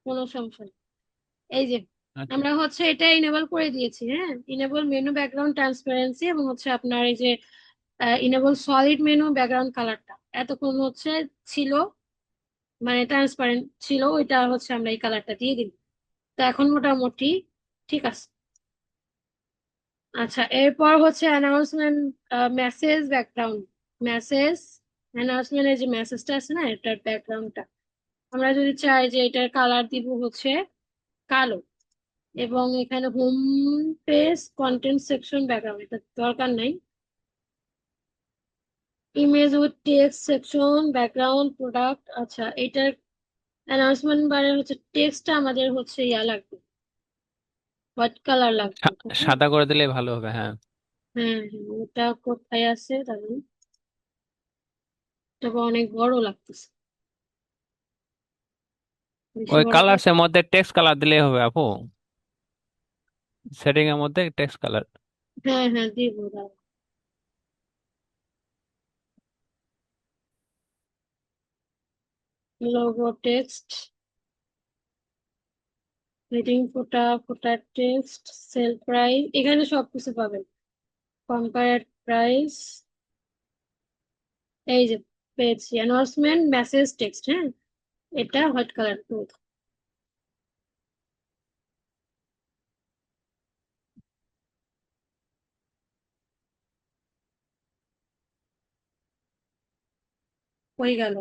কোনো সমস্যা নেই। এই যে আচ্ছা। আমরা হচ্ছে এটা ইনেবল করে দিয়েছি। হ্যাঁ, ইনেবল মেনু ব্যাকগ্রাউন্ড ট্রান্সপারেন্সি এবং হচ্ছে আপনার এই যে ইনেবল সলিড মেনু ব্যাকগ্রাউন্ড কালারটা এতক্ষণ হচ্ছে ছিল, মানে ট্রান্সপারেন্ট ছিল, ওইটা হচ্ছে আমরা এই কালারটা দিয়ে দিই। তো এখন মোটামুটি ঠিক আছে। আচ্ছা, এরপর হচ্ছে অ্যানাউন্সমেন্ট মেসেজ ব্যাকগ্রাউন্ড, মেসেজ অ্যানাউন্সমেন্টের যে মেসেজটা আছে না এটার ব্যাকগ্রাউন্ডটা আমরা যদি চাই যে এটার কালার দিব হচ্ছে কালো, এবং এখানে home page content section background এটা দরকার নাই, image with text section background product. আচ্ছা, এটার অ্যানাউন্সমেন্ট বারে হচ্ছে টেক্সটটা আমাদের হচ্ছে ইয়া লাগবে, হোয়াইট কালার লাগবে, তাই না? সাদা করে দিলে ভালো হবে, হ্যাঁ। হ্যাঁ হ্যাঁ, ওটা কোথায় আছে তাহলে? তবে অনেক বড় লাগতেছে, বেশি ওই বড় করে। কালার্স এর মধ্যে টেক্সট কালার দিলেই হবে আপু, সেটিং এর মধ্যে টেক্সট কালার। হ্যাঁ হ্যাঁ, দিব দাও। লোগো টেক্সট, হেডিং, ফুটার টেক্সট, সেল প্রাইস, এখানে সবকিছু পাবেন, কম্পারেট প্রাইস। এই যে পেয়েছি অ্যানাউন্সমেন্ট মেসেজ টেক্সট। হ্যাঁ, এটা হোয়াইট কালার করবো। হয়ে গেল,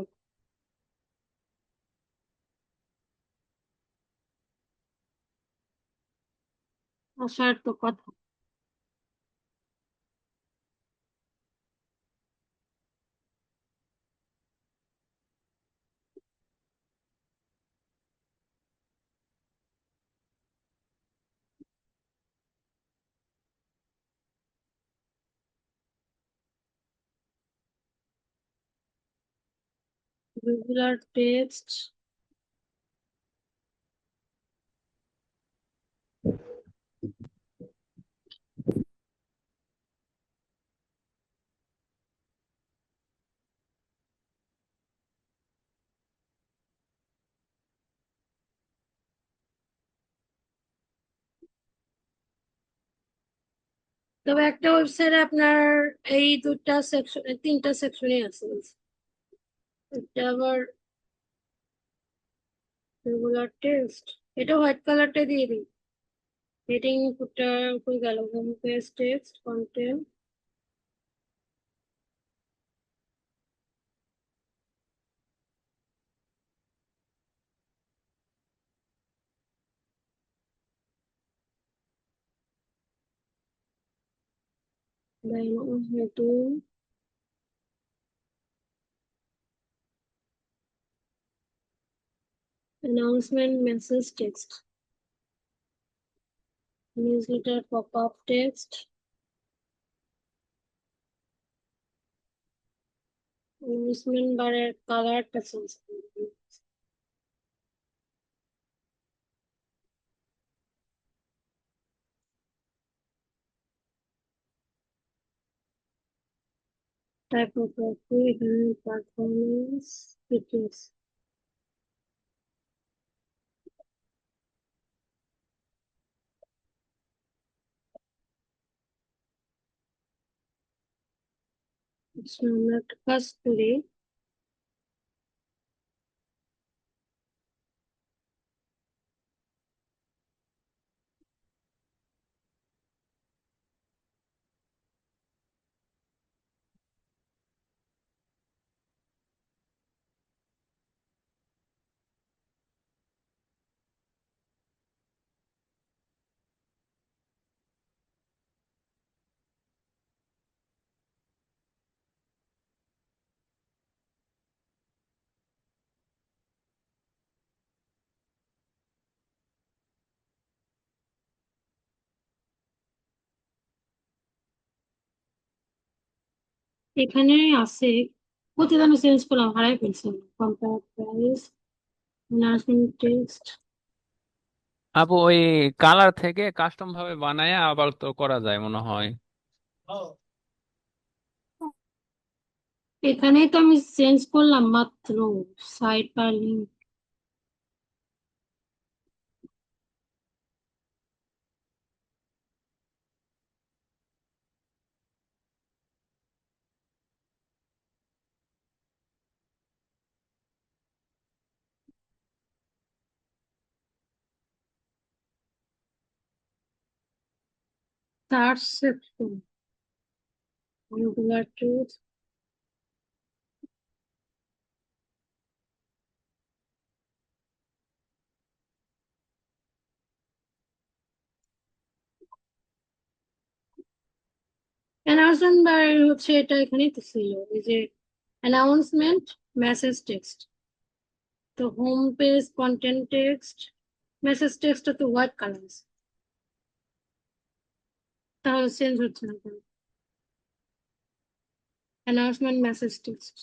আসার তো কথা। রেগুলার টেক্সট, তবে একটা ওয়েবসাইটে আপনার এই দুটা সেকশন, তিনটা সেকশনই আছে। এটা আবার রেগুলার টেক্সট, এটা হোয়াইট কালারটা দিয়ে দিই। হেডিং, ফুটার, কই গেল, home page text content. Heading, announcement message text, newsletter pop-up text, announcement বারের কালারটা চেঞ্জ করবো, type of copy, performance, details। আচ্ছা, আমরা একটা কাজ করি। এখানে আছে, কোথায় আমি চেঞ্জ করলাম, হারাই ফেলছি। Compare price, nursing text. আপু ওই কালার থেকে কাস্টম ভাবে বানায় আবার তো করা যায় মনে হয়। এখানেই তো আমি চেঞ্জ করলাম মাত্র, side bar link. Search section, regular tools. Announcement bar হচ্ছে, এটা এখানেই তো ছিল, এই যে অ্যানাউন্সমেন্ট, মেসেজ টেক্সট। তো home page, content text, message টেক্সটটা তো হোয়াইট কালার, তাহলে চেঞ্জ হচ্ছে না কেন? Announcement, message text.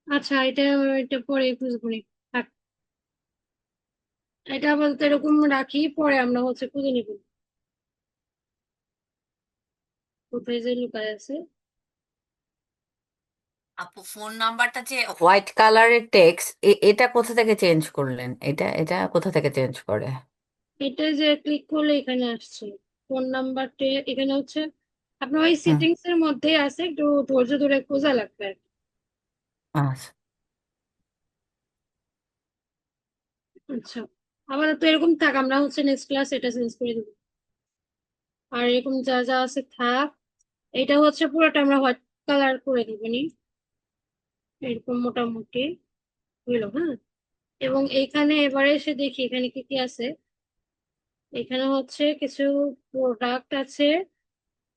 আচ্ছা, এটা এটা পরে খুঁজবো নি। থাক, এটা বলতে এরকম রাখি, পরে আমরা হচ্ছে খুঁজে নিব কোথায় যে লুকায় আছে। আপু ফোন নাম্বারটা যে হোয়াইট কালারের টেক্সট, এটা কোথা থেকে চেঞ্জ করলেন? এটা এটা কোথা থেকে চেঞ্জ করে? এটা যে ক্লিক করলে এখানে আসছে ফোন নাম্বারটা, এখানে হচ্ছে আপনার ওই হুম। সেটিংস এর মধ্যে আছে, একটু ধৈর্য ধরে খোঁজা লাগবে আর কি। আচ্ছা। আচ্ছা, আমাদের তো এরকম থাক, আমরা হচ্ছে নেক্সট ক্লাস এটা চেঞ্জ করে দেবো। আর এরকম যা যা আছে থাক, এটা হচ্ছে পুরোটা আমরা হোয়াইট কালার করে দিব নি, এরকম মোটামুটি হইলো, হ্যাঁ। এবং এইখানে এবারে এসে দেখি এখানে কি কি আছে। এখানে হচ্ছে কিছু প্রোডাক্ট আছে,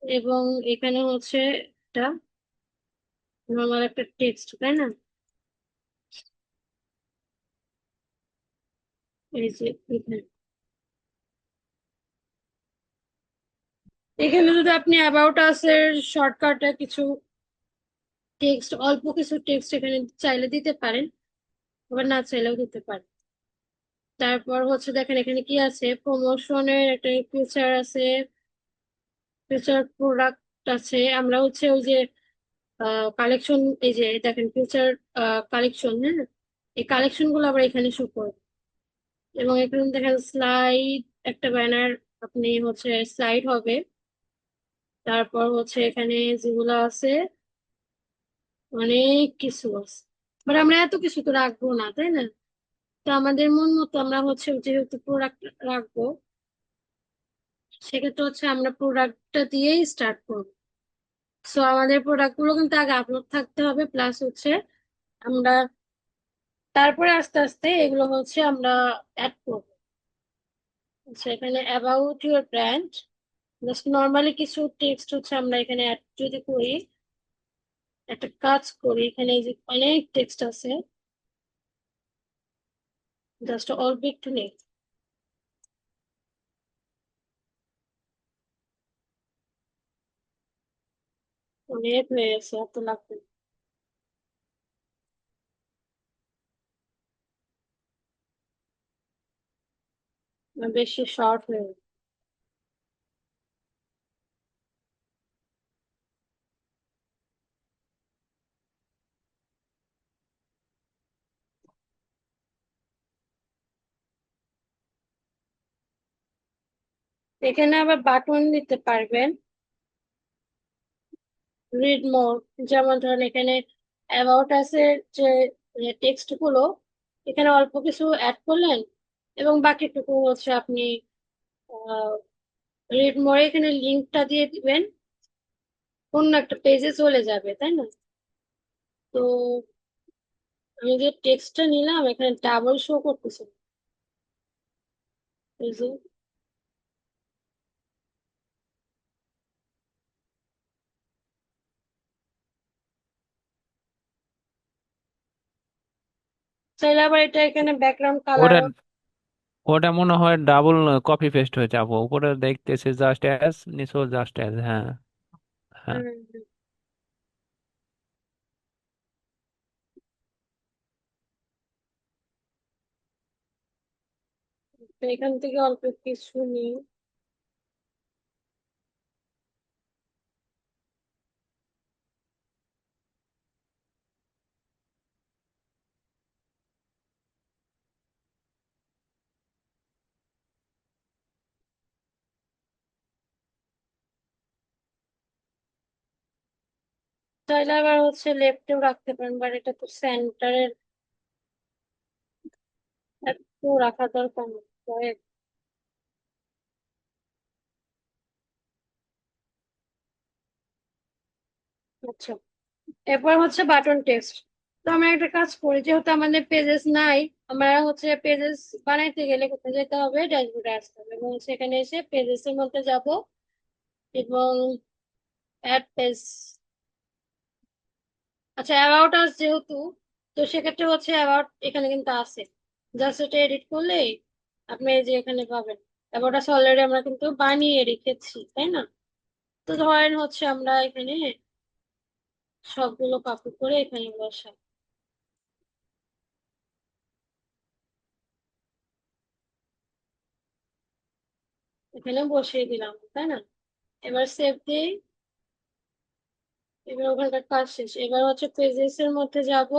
এবং এখানে হচ্ছে একটা নর্মাল একটা টেক্সট, তাই না? এই যে এখানে, এখানে যদি আপনি অ্যাবাউট আস এর শর্টকাটে কিছু টেক্সট, অল্প কিছু টেক্সট এখানে চাইলে দিতে পারেন, আবার না চাইলেও দিতে পারেন। তারপর হচ্ছে দেখেন এখানে কি আছে, প্রমোশনের একটা ফিচার আছে, ফিচার প্রোডাক্ট আছে। আমরা হচ্ছে ওই যে কালেকশন, এই যে দেখেন ফিচার কালেকশন, হ্যাঁ, এই কালেকশন গুলো আবার এখানে শো করবে। এবং এখানে দেখেন স্লাইড, একটা ব্যানার, আপনি হচ্ছে স্লাইড হবে। তারপর হচ্ছে এখানে যেগুলো আছে, অনেক কিছু আছে, বাট আমরা এত কিছু তো রাখবো না, তাই না? তো আমাদের মন মতো আমরা হচ্ছে যেহেতু প্রোডাক্ট রাখবো, সেক্ষেত্রে হচ্ছে আমরা প্রোডাক্টটা দিয়েই স্টার্ট করবো। সো আমাদের প্রোডাক্ট গুলো কিন্তু আগে আপলোড থাকতে হবে, প্লাস হচ্ছে আমরা তারপরে আস্তে আস্তে এগুলো হচ্ছে আমরা অ্যাড করবো। আচ্ছা, এখানে about your brand, just normally কিছু টেক্সট হচ্ছে আমরা এখানে অ্যাড যদি করি, একটা কাজ করি, এখানে এই যে অনেক টেক্সট আছে, জাস্ট অল্প একটু নেই, অনেক হয়ে গেছে, এত লাগবে না, বেশি শর্ট হয়ে গেছে। এখানে আবার বাটন দিতে পারবেন, রিড মোর, যেমন ধরেন এখানে অ্যাবাউট আছে, যে টেক্সট গুলো এখানে অল্প কিছু অ্যাড করলেন এবং বাকিটুকু হচ্ছে আপনি রিড মোরে এখানে লিঙ্কটা দিয়ে দিবেন, অন্য একটা পেজে চলে যাবে, তাই না? তো আমি যে টেক্সটটা নিলাম এখানে ডাবল শো করতেছে, এই যে চাইলে আবার এটা এখানে ব্যাকগ্রাউন্ড ওটা কালারও। ওটা মনে হয় ডাবল কপি পেস্ট হয়েছে আপু, উপরে দেখতেছে জাস্ট অ্যাজ, নিচেও জাস্ট অ্যাজ। হ্যাঁ, হ্যাঁ। এখান থেকে অল্প কিছু নিই। চাইলে আবার হচ্ছে লেফটেও রাখতে পারেন, বাট এটা তো সেন্টারের একটু রাখা দরকার নেই। আচ্ছা, এরপর হচ্ছে বাটন টেক্সট। তো আমরা একটা কাজ করি, যেহেতু আমাদের পেজেস নাই, আমরা হচ্ছে পেজেস বানাইতে গেলে কোথায় যেতে হবে, ড্যাশবোর্ডে আসতে হবে এবং সেখানে এসে পেজেস এর মধ্যে যাব এবং অ্যাড পেজ। আচ্ছা, অ্যাবাউট আস যেহেতু, তো সেক্ষেত্রে হচ্ছে অ্যাবাউট এখানে কিন্তু আছে, জাস্ট এটা এডিট করলেই আপনি এই যে এখানে পাবেন। অ্যাবাউট আস অলরেডি আমরা কিন্তু বানিয়ে রেখেছি, তাই না? তো ধরেন হচ্ছে আমরা এখানে সবগুলো কপি করে এখানে বসাই, এখানে বসিয়ে দিলাম, তাই না? এবার সেভ দিই। এবার ওখানকার কাজ শেষ, এবার হচ্ছে পেজেস এর মধ্যে যাব,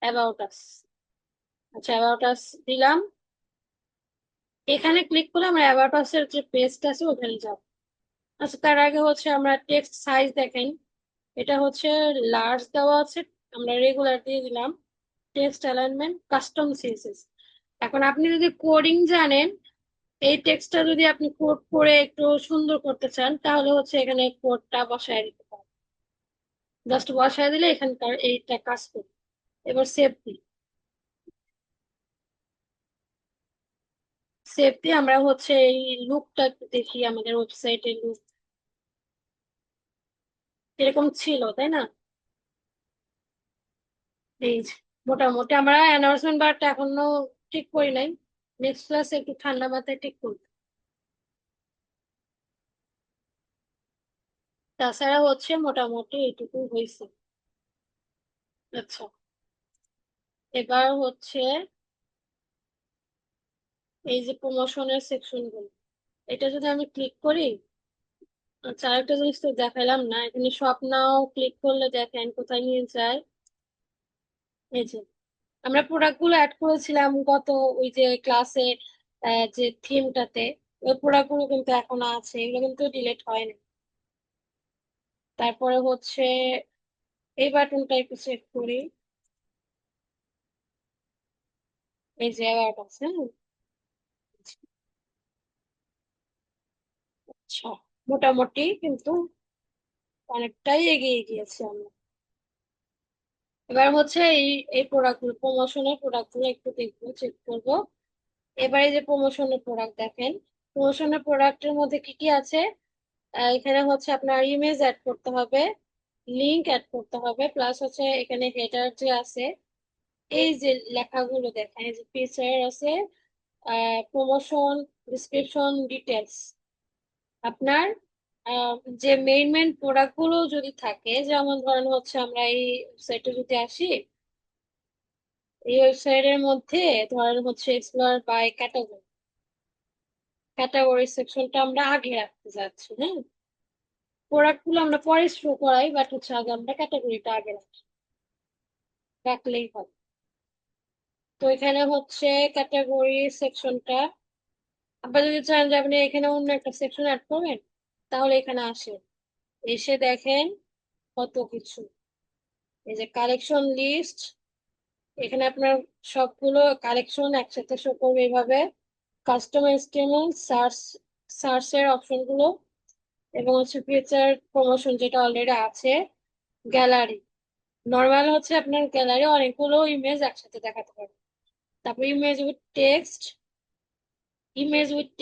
অ্যাবাউট আস। আচ্ছা, অ্যাবাউট আস দিলাম, এখানে ক্লিক করে আমরা অ্যাবাউট আস এর যে পেজটা আছে ওখানে যাব। আচ্ছা, তার আগে হচ্ছে আমরা টেক্সট সাইজ দেখেন, এটা হচ্ছে লার্জ দেওয়া আছে, আমরা রেগুলার দিয়ে দিলাম। Text alignment, custom CSS. এখন আপনি যদি কোডিং জানেন, এই টেক্সটটা যদি আপনি কোড করে একটু সুন্দর করতে চান, তাহলে হচ্ছে এখানে কোডটা বসায় দিতে পারেন, জাস্ট বসায় দিলে এখানকার এইটা কাজ করবে। এবার সেভ দিই। সেভ দিয়ে আমরা হচ্ছে এই লুকটা একটু দেখি, আমাদের ওয়েবসাইটের লুক এরকম ছিল, তাই না? এই যে মোটামুটি আমরা অ্যানাউন্সমেন্ট বারটা এখনো ঠিক করি নাই, নেক্সট ক্লাসে একটু ঠান্ডা মাথায় ঠিক করবো। তাছাড়া হচ্ছে মোটামুটি এইটুকু হয়েছে। আচ্ছা, এবার হচ্ছে এই যে প্রমোশনের সেকশন গুলো, এটা যদি আমি ক্লিক করি। আচ্ছা, আরেকটা জিনিস তো দেখালাম না, এখানে শপ নাও ক্লিক করলে দেখেন কোথায় নিয়ে যায়। এই যে আমরা প্রোডাক্ট গুলো অ্যাড করেছিলাম গত ওই যে ক্লাসে, যে থিমটাতে, ওই প্রোডাক্ট গুলো কিন্তু এখনো আছে, এগুলো কিন্তু ডিলিট হয়নি। তারপরে হচ্ছে এই বাটনটা একটু চেক করি, এই যে অ্যাবাউট আছে, হ্যাঁ? আচ্ছা, মোটামুটি কিন্তু অনেকটাই এগিয়ে গিয়েছি আমরা। এবার হচ্ছে এই এই প্রোডাক্ট গুলো, প্রমোশনের প্রোডাক্ট গুলো একটু দেখবো, চেক করবো। এবারে যে প্রমোশনের প্রোডাক্ট দেখেন, প্রমোশনের প্রোডাক্টের মধ্যে কি কি আছে? এখানে হচ্ছে আপনার ইমেজ অ্যাড করতে হবে, লিংক অ্যাড করতে হবে, প্লাস হচ্ছে এখানে হেডার যে আছে, এই যে লেখাগুলো দেখেন, এই যে ফিচার আছে, প্রমোশন, ডিসক্রিপশন, ডিটেলস। আপনার যে মেইন মেইন প্রোডাক্ট গুলো যদি থাকে, যেমন ধরেন হচ্ছে আমরা এই ওয়েবসাইটে যদি আসি, এই ওয়েবসাইটের মধ্যে ধরেন হচ্ছে এক্সপ্লোর বাই ক্যাটাগরি, ক্যাটাগরি সেকশনটা আমরা আগে রাখতে যাচ্ছি, হ্যাঁ? প্রোডাক্ট গুলো আমরা পরে শো করাই, বাট হচ্ছে আগে আমরা ক্যাটাগরিটা আগে রাখি, রাখলেই হবে। তো এখানে হচ্ছে ক্যাটাগরি সেকশনটা, আবার যদি চান যে আপনি এখানে অন্য একটা সেকশন অ্যাড করবেন, তাহলে এখানে আসেন, এসে দেখেন কত কিছু। এই যে কালেকশন লিস্ট, এখানে আপনার সবগুলো কালেকশন একসাথে শো করবে এইভাবে। কাস্টম HTML, সার্চের অপশন গুলো, এবং হচ্ছে ফিচার প্রমোশন যেটা অলরেডি আছে, গ্যালারি। নর্মাল হচ্ছে আপনার গ্যালারি অনেকগুলো ইমেজ একসাথে দেখাতে পারবে। তারপর ইমেজ উইথ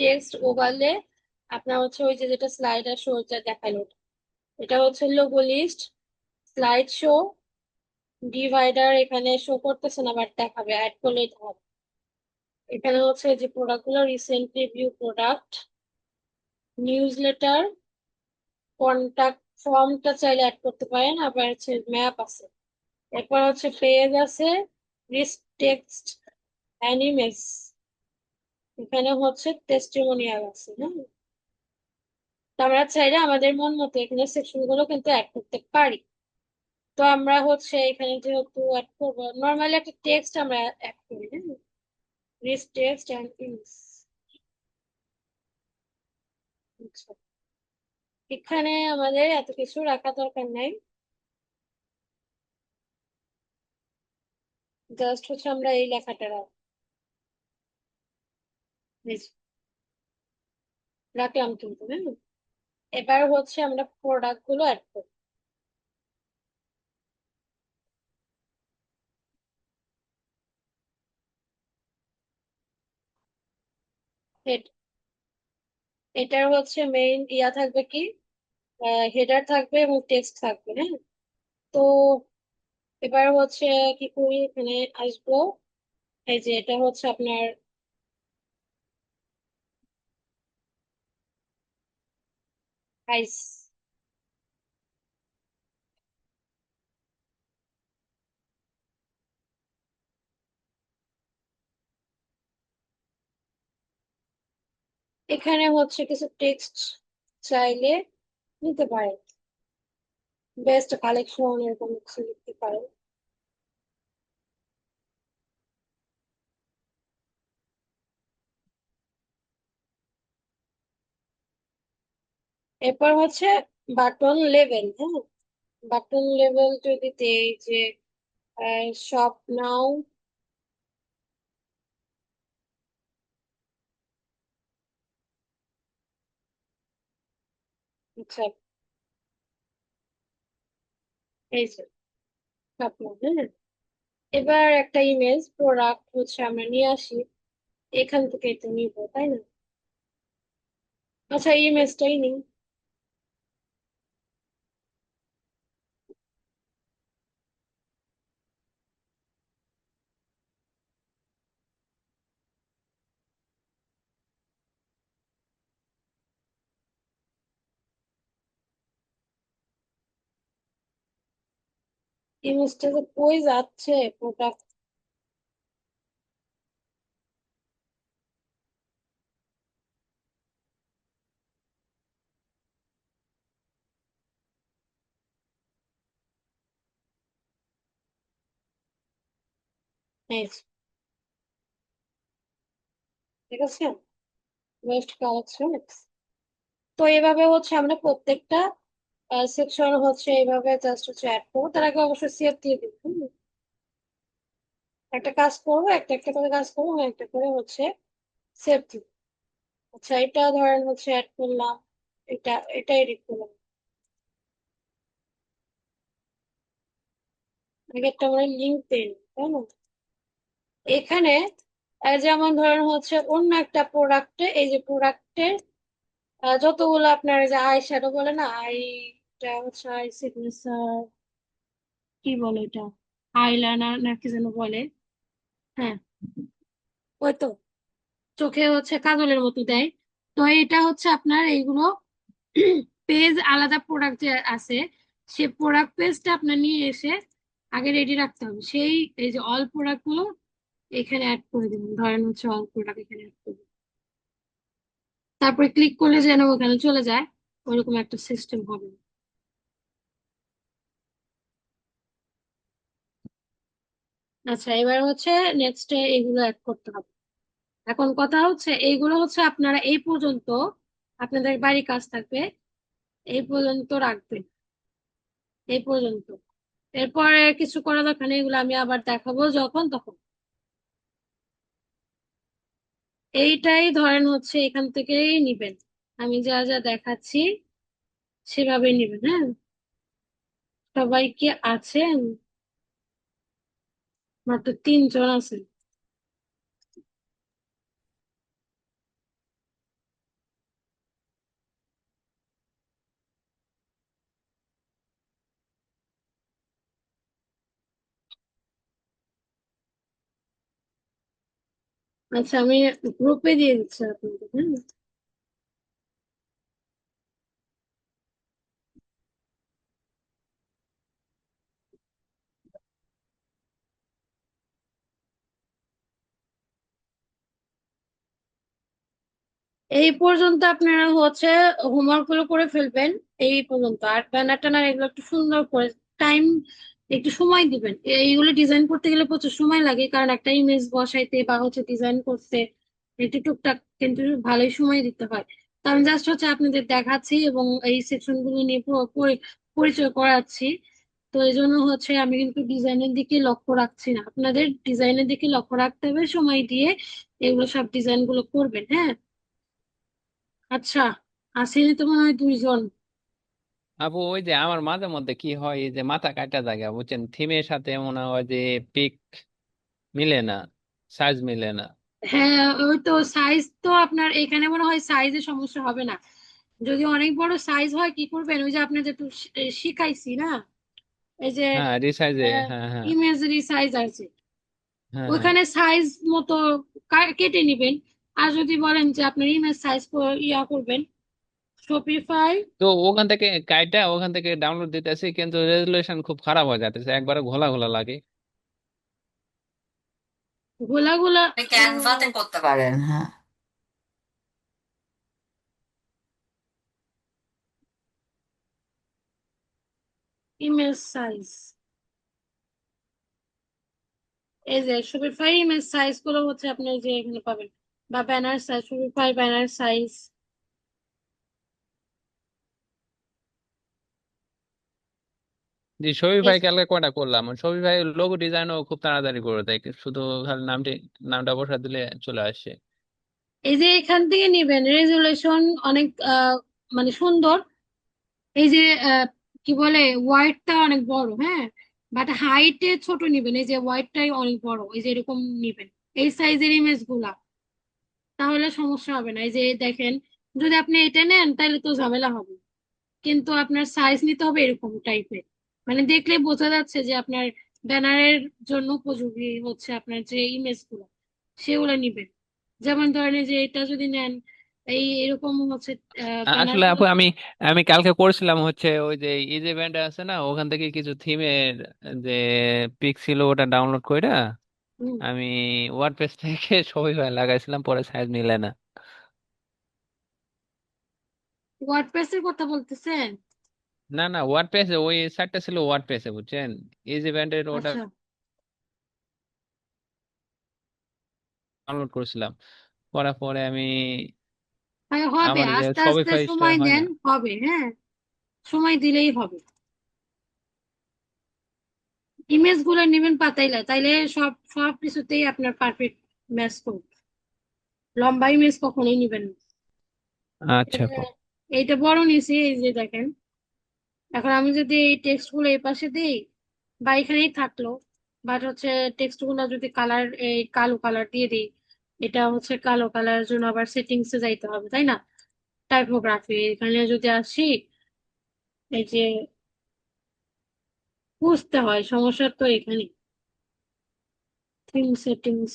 টেক্সট ওভারলে, আপনার হচ্ছে ওই যে যেটা স্লাইডার শো দেখালো, এটা হচ্ছে logo list, slide show, divider এখানে শো করতেছে না বাট দেখাবে, অ্যাড করলেই দেখাবে। এখানে হচ্ছে যে প্রোডাক্ট গুলো, recently view product, news letter, contact ফর্মটা চাইলে অ্যাড করতে পারেন, আবার হচ্ছে ম্যাপ আছে। এরপর হচ্ছে পেজ আছে, রিস্ক টেক্সট, অ্যানিমেস, এখানে হচ্ছে টেস্টিমোনিয়াল আছে। হ্যাঁ, তো আমরা চাইলে আমাদের মন মতো এখানে সেকশন গুলো কিন্তু অ্যাড করতে পারি। তো আমরা হচ্ছে এখানে যেহেতু অ্যাড করবো, নর্মালি একটা টেক্সট আমরা অ্যাড করি। হ্যাঁ, রিস্ক টেক্সট অ্যান্ড ইনস। আচ্ছা, এখানে আমাদের এত কিছু রাখা দরকার নাই, জাস্ট হচ্ছে আমরা এই লেখাটা রাখলাম কিন্তু। হ্যাঁ, এবার হচ্ছে আমরা প্রোডাক্ট গুলো অ্যাড করি। হেড, এটার হচ্ছে মেইন ইয়া থাকবে কি, হেডার থাকবে এবং টেক্সট থাকবে। হ্যাঁ, তো এবার হচ্ছে কি করি, এখানে আসবো, এই যে এটা হচ্ছে আপনার আইস, এখানে হচ্ছে কিছু টেক্সট চাইলে নিতে পারেন, বেস্ট কালেকশন এরকম কিছু লিখতে পারেন। এরপর হচ্ছে বাটন লেভেল। হ্যাঁ, বাটন লেভেল যদি দেই যে শপ নাও, আচ্ছা এই যে শপ নাও। হ্যাঁ, এবার একটা ইমেজ প্রোডাক্ট হচ্ছে আমরা নিয়ে আসি, এখান থেকে তো নিবো তাই না? আচ্ছা, ইমেজটাই নিই। ইমেজটা যে কই যাচ্ছে, প্রোডাক্ট, এই যে, ঠিক আছে, ওয়েস্ট কালেকশন। তো এইভাবে হচ্ছে আমরা প্রত্যেকটা সেকশন হচ্ছে এইভাবে জাস্ট হচ্ছে অ্যাড করবো, তার আগে অবশ্যই সেভ দিয়ে দিব। একটা কাজ করবো, একটা একটা করে কাজ করবো, একটা করে হচ্ছে সেভ দিব। আচ্ছা, এটা ধরেন হচ্ছে অ্যাড করলাম, এটা এটা এডিট করলাম, আগে একটা আমরা লিঙ্ক পেয়ে নিই, তাই না? এখানে যেমন ধরেন হচ্ছে অন্য একটা প্রোডাক্টে, এই যে প্রোডাক্টের যতগুলো আপনার এই যে আই শ্যাডো বলে না, আইটা হচ্ছে আই সিগনেচার, কি বলে এটা, আইলাইনার না কি যেন বলে। হ্যাঁ, ওই তো চোখে হচ্ছে কাজলের মতো দেয়। তো এটা হচ্ছে আপনার এইগুলো পেজ, আলাদা প্রোডাক্ট যে আছে, সে প্রোডাক্ট পেজটা আপনার নিয়ে এসে আগে রেডি রাখতে হবে। সেই এই যে অল প্রোডাক্ট গুলো এখানে অ্যাড করে দিবেন, ধরেন হচ্ছে অল প্রোডাক্ট এখানে অ্যাড করবেন, তারপরে ক্লিক করলে যেন ওখানে চলে যায়, ওরকম একটা সিস্টেম হবে। আচ্ছা, এবার হচ্ছে নেক্সট এগুলো অ্যাড করতে হবে। এখন কথা হচ্ছে এইগুলো হচ্ছে আপনারা এই পর্যন্ত, আপনাদের বাড়ির কাজ থাকবে এই পর্যন্ত রাখবেন। এই পর্যন্ত। এরপরে কিছু করা দরকার নেই, এগুলো আমি আবার দেখাবো যখন তখন। এইটাই ধরেন হচ্ছে এখান থেকেই নিবেন, আমি যা যা দেখাচ্ছি সেভাবে নিবেন। হ্যাঁ, সবাই কি আছেন? মাত্র 3 জন আছেন। আচ্ছা, আমি গ্রুপে দিয়ে দিচ্ছি আপনাদের। হ্যাঁ, এই পর্যন্ত আপনারা হচ্ছে হোমওয়ার্ক গুলো করে ফেলবেন। এই পর্যন্ত আর ব্যানার ট্যানার এগুলো একটু সুন্দর করে টাইম, একটু সময় দিবেন। এইগুলো ডিজাইন করতে গেলে প্রচুর সময় লাগে, কারণ একটা ইমেজ বসাইতে বা হচ্ছে ডিজাইন করতে একটু টুকটাক কিন্তু ভালোই সময় দিতে হয়। তো আমি জাস্ট হচ্ছে আপনাদের দেখাচ্ছি এবং এই সেকশন গুলো নিয়ে পরিচয় করাচ্ছি। তো এই জন্য হচ্ছে আমি কিন্তু ডিজাইনের দিকে লক্ষ্য রাখছি না, আপনাদের ডিজাইনের দিকে লক্ষ্য রাখতে হবে, সময় দিয়ে এগুলো সব ডিজাইন গুলো করবেন। হ্যাঁ, আচ্ছা, আসেনি তো মনে হয় 2 জন। আপু ওই যে আমার মাঝে মধ্যে কি হয়, এই যে মাথা কাটা জায়গা বুঝছেন, থিমের সাথে মনে হয় যে পিক মিলে না, সাইজ মিলে না। হ্যাঁ, ওই তো সাইজ তো আপনার এখানে মনে হয় সাইজের সমস্যা হবে না। যদি অনেক বড় সাইজ হয় কি করবেন, ওই যে আপনাদের একটু শিখাইছি না, এই যে হ্যাঁ রিসাইজে, হ্যাঁ হ্যাঁ। ইমেজেরই সাইজ আছে, হ্যাঁ হ্যাঁ। ওইখানে সাইজ মতো কেটে নিবেন। আর যদি বলেন যে আপনার ইমেজ সাইজ ইয়া করবেন, শপিফাই। তো ওখান থেকে কাইটা ওখান থেকে ডাউনলোড দিতেছি, কিন্তু রেজুলেশন খুব খারাপ হয়ে যাচ্ছে, একবারে ঘোলা ঘোলা লাগে। গোলা গোলা। আপনি ক্যানভাতে করতে পারেন, হ্যাঁ। ইমেজ সাইজ, এই যে শপিফাই ইমেজ সাইজ গুলো হচ্ছে আপনি যে এখানে পাবেন, বা banner size, Shopify banner size. যে শপিফাই কালকে কয়টা করলাম, শপিফাই লোগো ডিজাইনও খুব তাড়াতাড়ি করে দেয়, শুধু খালি নামটা বসা দিলে চলে আসে। এই যে এখান থেকে নিবেন রেজুলেশন অনেক মানে সুন্দর। এই যে কি বলে, ওয়াইডটা অনেক বড়, হ্যাঁ, বাট হাইটে ছোট নিবেন। এই যে ওয়াইডটাই অনেক বড়, এই যে এরকম নিবেন এই সাইজের ইমেজ গুলা, তাহলে সমস্যা হবে না। এই যে দেখেন, যদি আপনি এটা নেন তাহলে তো ঝামেলা হবে, কিন্তু আপনার সাইজ নিতে হবে এরকম টাইপের, মানে দেখলে বোঝা যাচ্ছে যে আপনার ব্যানারের জন্য উপযোগী হচ্ছে আপনার যে ইমেজ গুলো, সেগুলো নিবেন। যেমন ধরেন এই যে এটা যদি নেন, এই এরকম হচ্ছে ব্যানার আসলে গুলো। আপু আমি আমি কালকে করছিলাম হচ্ছে ওই যে ইজি ব্যান্ড আছে না, ওখান থেকে কিছু থিমের যে পিক ছিল ওটা ডাউনলোড করে আমি ওয়ার্ডপ্রেস থেকে শপিফাই লাগাইছিলাম, পরে সাইজ মিলে না। ওয়ার্ডপ্রেসের কথা বলতেছেন? না না, ওয়ার্ডপ্রেসে ওই সাইটটা ছিল ওয়ার্ডপ্রেসে বুঝছেন, ইজি ব্যান্ডের ওটা আচ্ছা, ডাউনলোড করেছিলাম, করার পরে আমি হবে, আমার যে আস্তে আস্তে শপিফাই সময় হয় না। দেন, হবে। হ্যাঁ, সময় দিলেই হবে। ইমেজ গুলো নেবেন পাতাইলা, তাইলে সব সব কিছুতেই আপনার পারফেক্ট ম্যাচ করবে। লম্বা ইমেজ কখনোই নিবেন না। আচ্ছা এই যে আপু। এইটা বড় নিছি, এই যে দেখেন। এখন আমি যদি এই টেক্সট গুলো এই পাশে দিই বা এখানেই থাকলো, বাট হচ্ছে টেক্সট গুলো যদি কালার, এই কালো কালার দিয়ে দিই, এটা হচ্ছে কালো কালারের জন্য আবার সেটিংস এ যাইতে হবে, তাই না? টাইপোগ্রাফি এখানে যদি আসি, এই যে বুঝতে হয়, সমস্যা তো এখানে। থিম সেটিংস,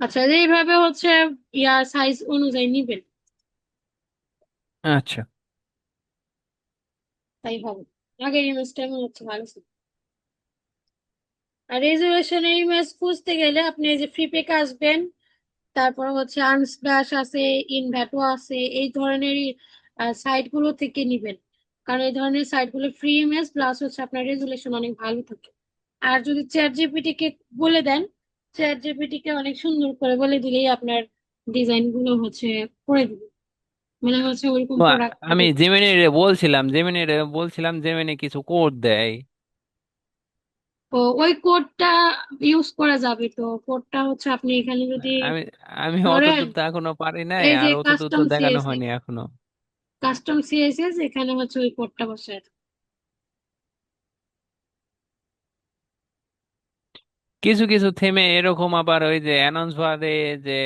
আচ্ছা, এইভাবে হচ্ছে ইয়া সাইজ অনুযায়ী নিবেন, আচ্ছা তাই হবে। আগের ইমেজটা মনে হচ্ছে ভালো ছিল। আর রেজুলেশনের ইমেজ খুঁজতে গেলে আপনি এই যে ফ্লিপে আসবেন, তারপর হচ্ছে আনস্প্ল্যাশ আছে, ইনভ্যাটো আছে, এই ধরনের সাইট গুলো থেকে নিবেন। কারণ এই ধরনের সাইট গুলো ফ্রি ইমেজ প্লাস হচ্ছে আপনার রেজুলেশন অনেক ভালো থাকে। আর যদি চ্যাট জিপিটি কে বলে দেন, চ্যাট জিপিটি কে অনেক সুন্দর করে বলে দিলেই আপনার ডিজাইন গুলো হচ্ছে করে দিব, মানে হচ্ছে ওইরকম ও, প্রোডাক্ট আমি দিব। জেমিনিরে বলছিলাম জেমিনি কিছু কোড দেয়। তো ওই কোডটা ইউজ করা যাবে, তো কোডটা হচ্ছে আপনি এখানে যদি আমি আমি অত ধরেন, দূর তো এখনো পারি নাই, এই যে আর অত দূর তো কাস্টম দেখানো সিএসএস, হয়নি এখনো। কাস্টম সিএসএস এখানে হচ্ছে ওই কোডটা বসায়। কিছু কিছু থেমে এরকম, আবার ওই যে অ্যানাউন্স বারে যে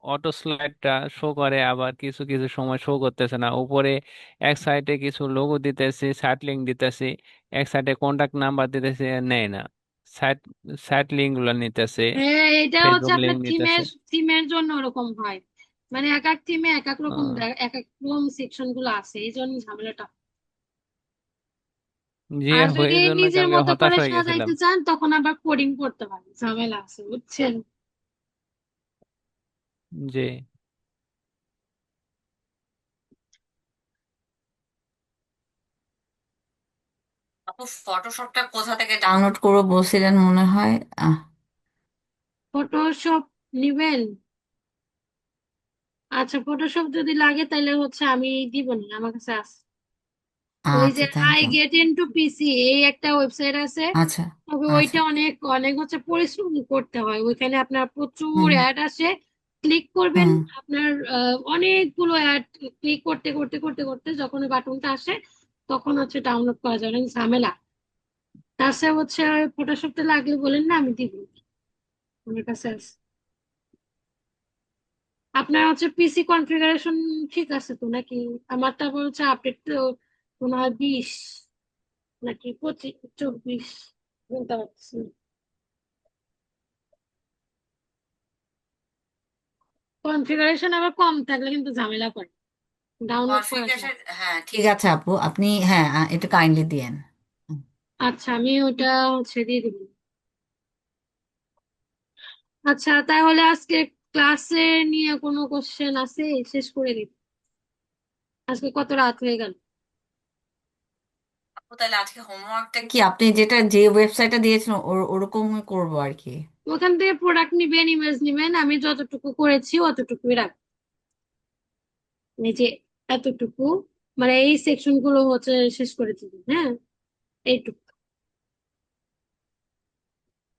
অটো স্লাইডটা শো করে, আবার কিছু কিছু সময় শো করতেছে না উপরে। এক সাইডে কিছু লোগো দিতেছি, সাইট লিঙ্ক দিতেছি, এক সাইডে কন্টাক্ট নাম্বার দিতেছি, নেয় না। সাইট সাইট লিঙ্ক গুলো নিতেছে, হ্যাঁ, এটা হচ্ছে ফেসবুক লিঙ্ক আপনার নিতেছে। থিমের জন্য ওরকম হয়, মানে এক এক থিমে এক এক রকম আহ, এক এক রকম সেকশন গুলো আছে, এই জন্য ঝামেলাটা। জি আর আপু, যদি এই জন্য কি নিজের আমি মতো হতাশ করে হয়ে গেছিলাম। সাজাইতে চান তখন আবার কোডিং করতে পারেন, ঝামেলা আছে বুঝছেন। জি আপু ফটোশপটা কোথা থেকে ডাউনলোড করবো বলছিলেন মনে হয়। আহ ফটোশপ নিবেন? আচ্ছা, ফটোশপ যদি লাগে তাহলে হচ্ছে আমি দিব না, আমার কাছে আছে। ওই যে আচ্ছা, thank I you. Get into PC, এই একটা ওয়েবসাইট আছে। আচ্ছা, তবে আচ্ছা। ওইটা অনেক অনেক হচ্ছে পরিশ্রম করতে হয়, ওইখানে আপনার প্রচুর হুম, অ্যাড আসে। ক্লিক করবেন, হুম। আপনার অনেকগুলো অ্যাড ক্লিক করতে করতে করতে করতে যখন বাটনটা আসে তখন হচ্ছে ডাউনলোড করা যায়, অনেক ঝামেলা। তাছাড়া হচ্ছে ফটোশপটা লাগলে বলেন না, আমি দিব, আমার কাছে আছে। আপনার হচ্ছে পিসি কনফিগারেশন ঠিক আছে তো নাকি? আমারটা বলছে আপডেট তো মনে হয় 20 নাকি 25, 24, বলতে পারছি না। কনফিগারেশন আবার কম থাকলে কিন্তু ঝামেলা করে, ডাউনলোড করা যায়। কনফিগারেশন, হ্যাঁ ঠিক আছে আপু, আপনি হ্যাঁ এটা কাইন্ডলি দিয়েন। হুম। আচ্ছা, আমি ওটা হচ্ছে দিয়ে দিব। আচ্ছা, তাহলে আজকে ক্লাসে নিয়ে কোনো কোশ্চেন আছে? শেষ করে দিই, আজকে কত রাত হয়ে গেল। আপু তাহলে আজকে হোমওয়ার্কটা কি আপনি যেটা যে ওয়েবসাইটটা দিয়েছেন ওরকম করবো আর কি? ওখান থেকে প্রোডাক্ট নিবেন, ইমেজ নিবেন, আমি যতটুকু করেছি অতটুকুই রাখ, এই যে এতটুকু, মানে এই সেকশন গুলো হচ্ছে শেষ করে দিবেন, হ্যাঁ, এইটুকু।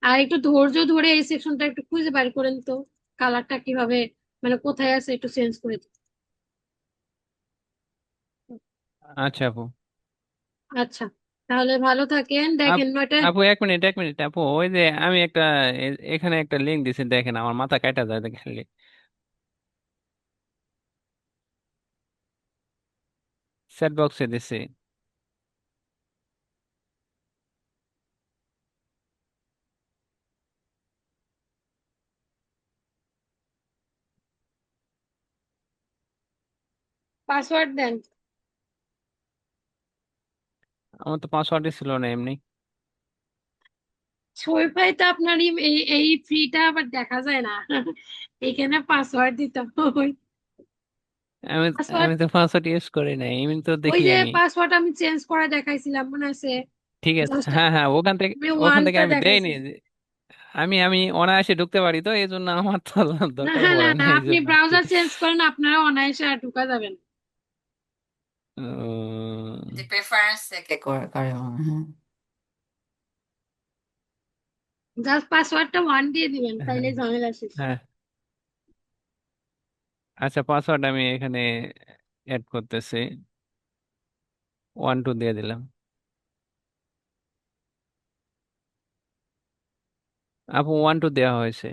আর একটু ধৈর্য ধরে এই সেকশনটা একটু খুঁজে বের করেন তো, কালারটা কিভাবে, মানে কোথায় আছে একটু চেঞ্জ করে দিন। আচ্ছা আপু। আচ্ছা, তাহলে ভালো থাকেন, আপ- দেখেন নয়টা। আপু, এক মিনিট আপু, ওই যে আমি একটা এখানে একটা লিঙ্ক দিছি, দেখেন আমার মাথা কাটা যায় দেখেন। চ্যাট বক্সে দিছি। পাসওয়ার্ড দেন। আমার তো পাসওয়ার্ডই ছিল না এমনি। ওয়াইফাই তো আপনার এই এই ফ্রিটা আবার দেখা যায় না, এখানে পাসওয়ার্ড দিতে হয়। আমি পাসওয়ার্ড, আমি তো পাসওয়ার্ড ইউজ করি নাই, এমনি তো ওই দেখি যে আমি। পাসওয়ার্ড আমি চেঞ্জ করে দেখাইছিলাম, মনে আছে? ঠিক আছে, জাস্ট হ্যাঁ হ্যাঁ, ওখান থেকে আমি ওখান থেকে ওয়ানটা আমি দেইনি। দেখাইছিলাম। আমি অনায়াসে ঢুকতে পারি, তো এই জন্য আমার তো না দরকার না পড়ে না না, এই আপনি জন্য আর কি। ব্রাউজার চেঞ্জ করেন, আপনারা অনায়াসে আর ঢুকা যাবেন। উম, যে প্রেফারেন্স থেকে করে মনে হয়। জাস্ট পাসওয়ার্ডটা ওয়ান দিয়ে দিবেন, হ্যাঁ তাইলে ঝামেলা শেষ। হ্যাঁ। আচ্ছা, পাসওয়ার্ড আমি এখানে অ্যাড করতেছি, 1 2 দিয়ে দিলাম। আপু, 1 2 দেওয়া হয়েছে।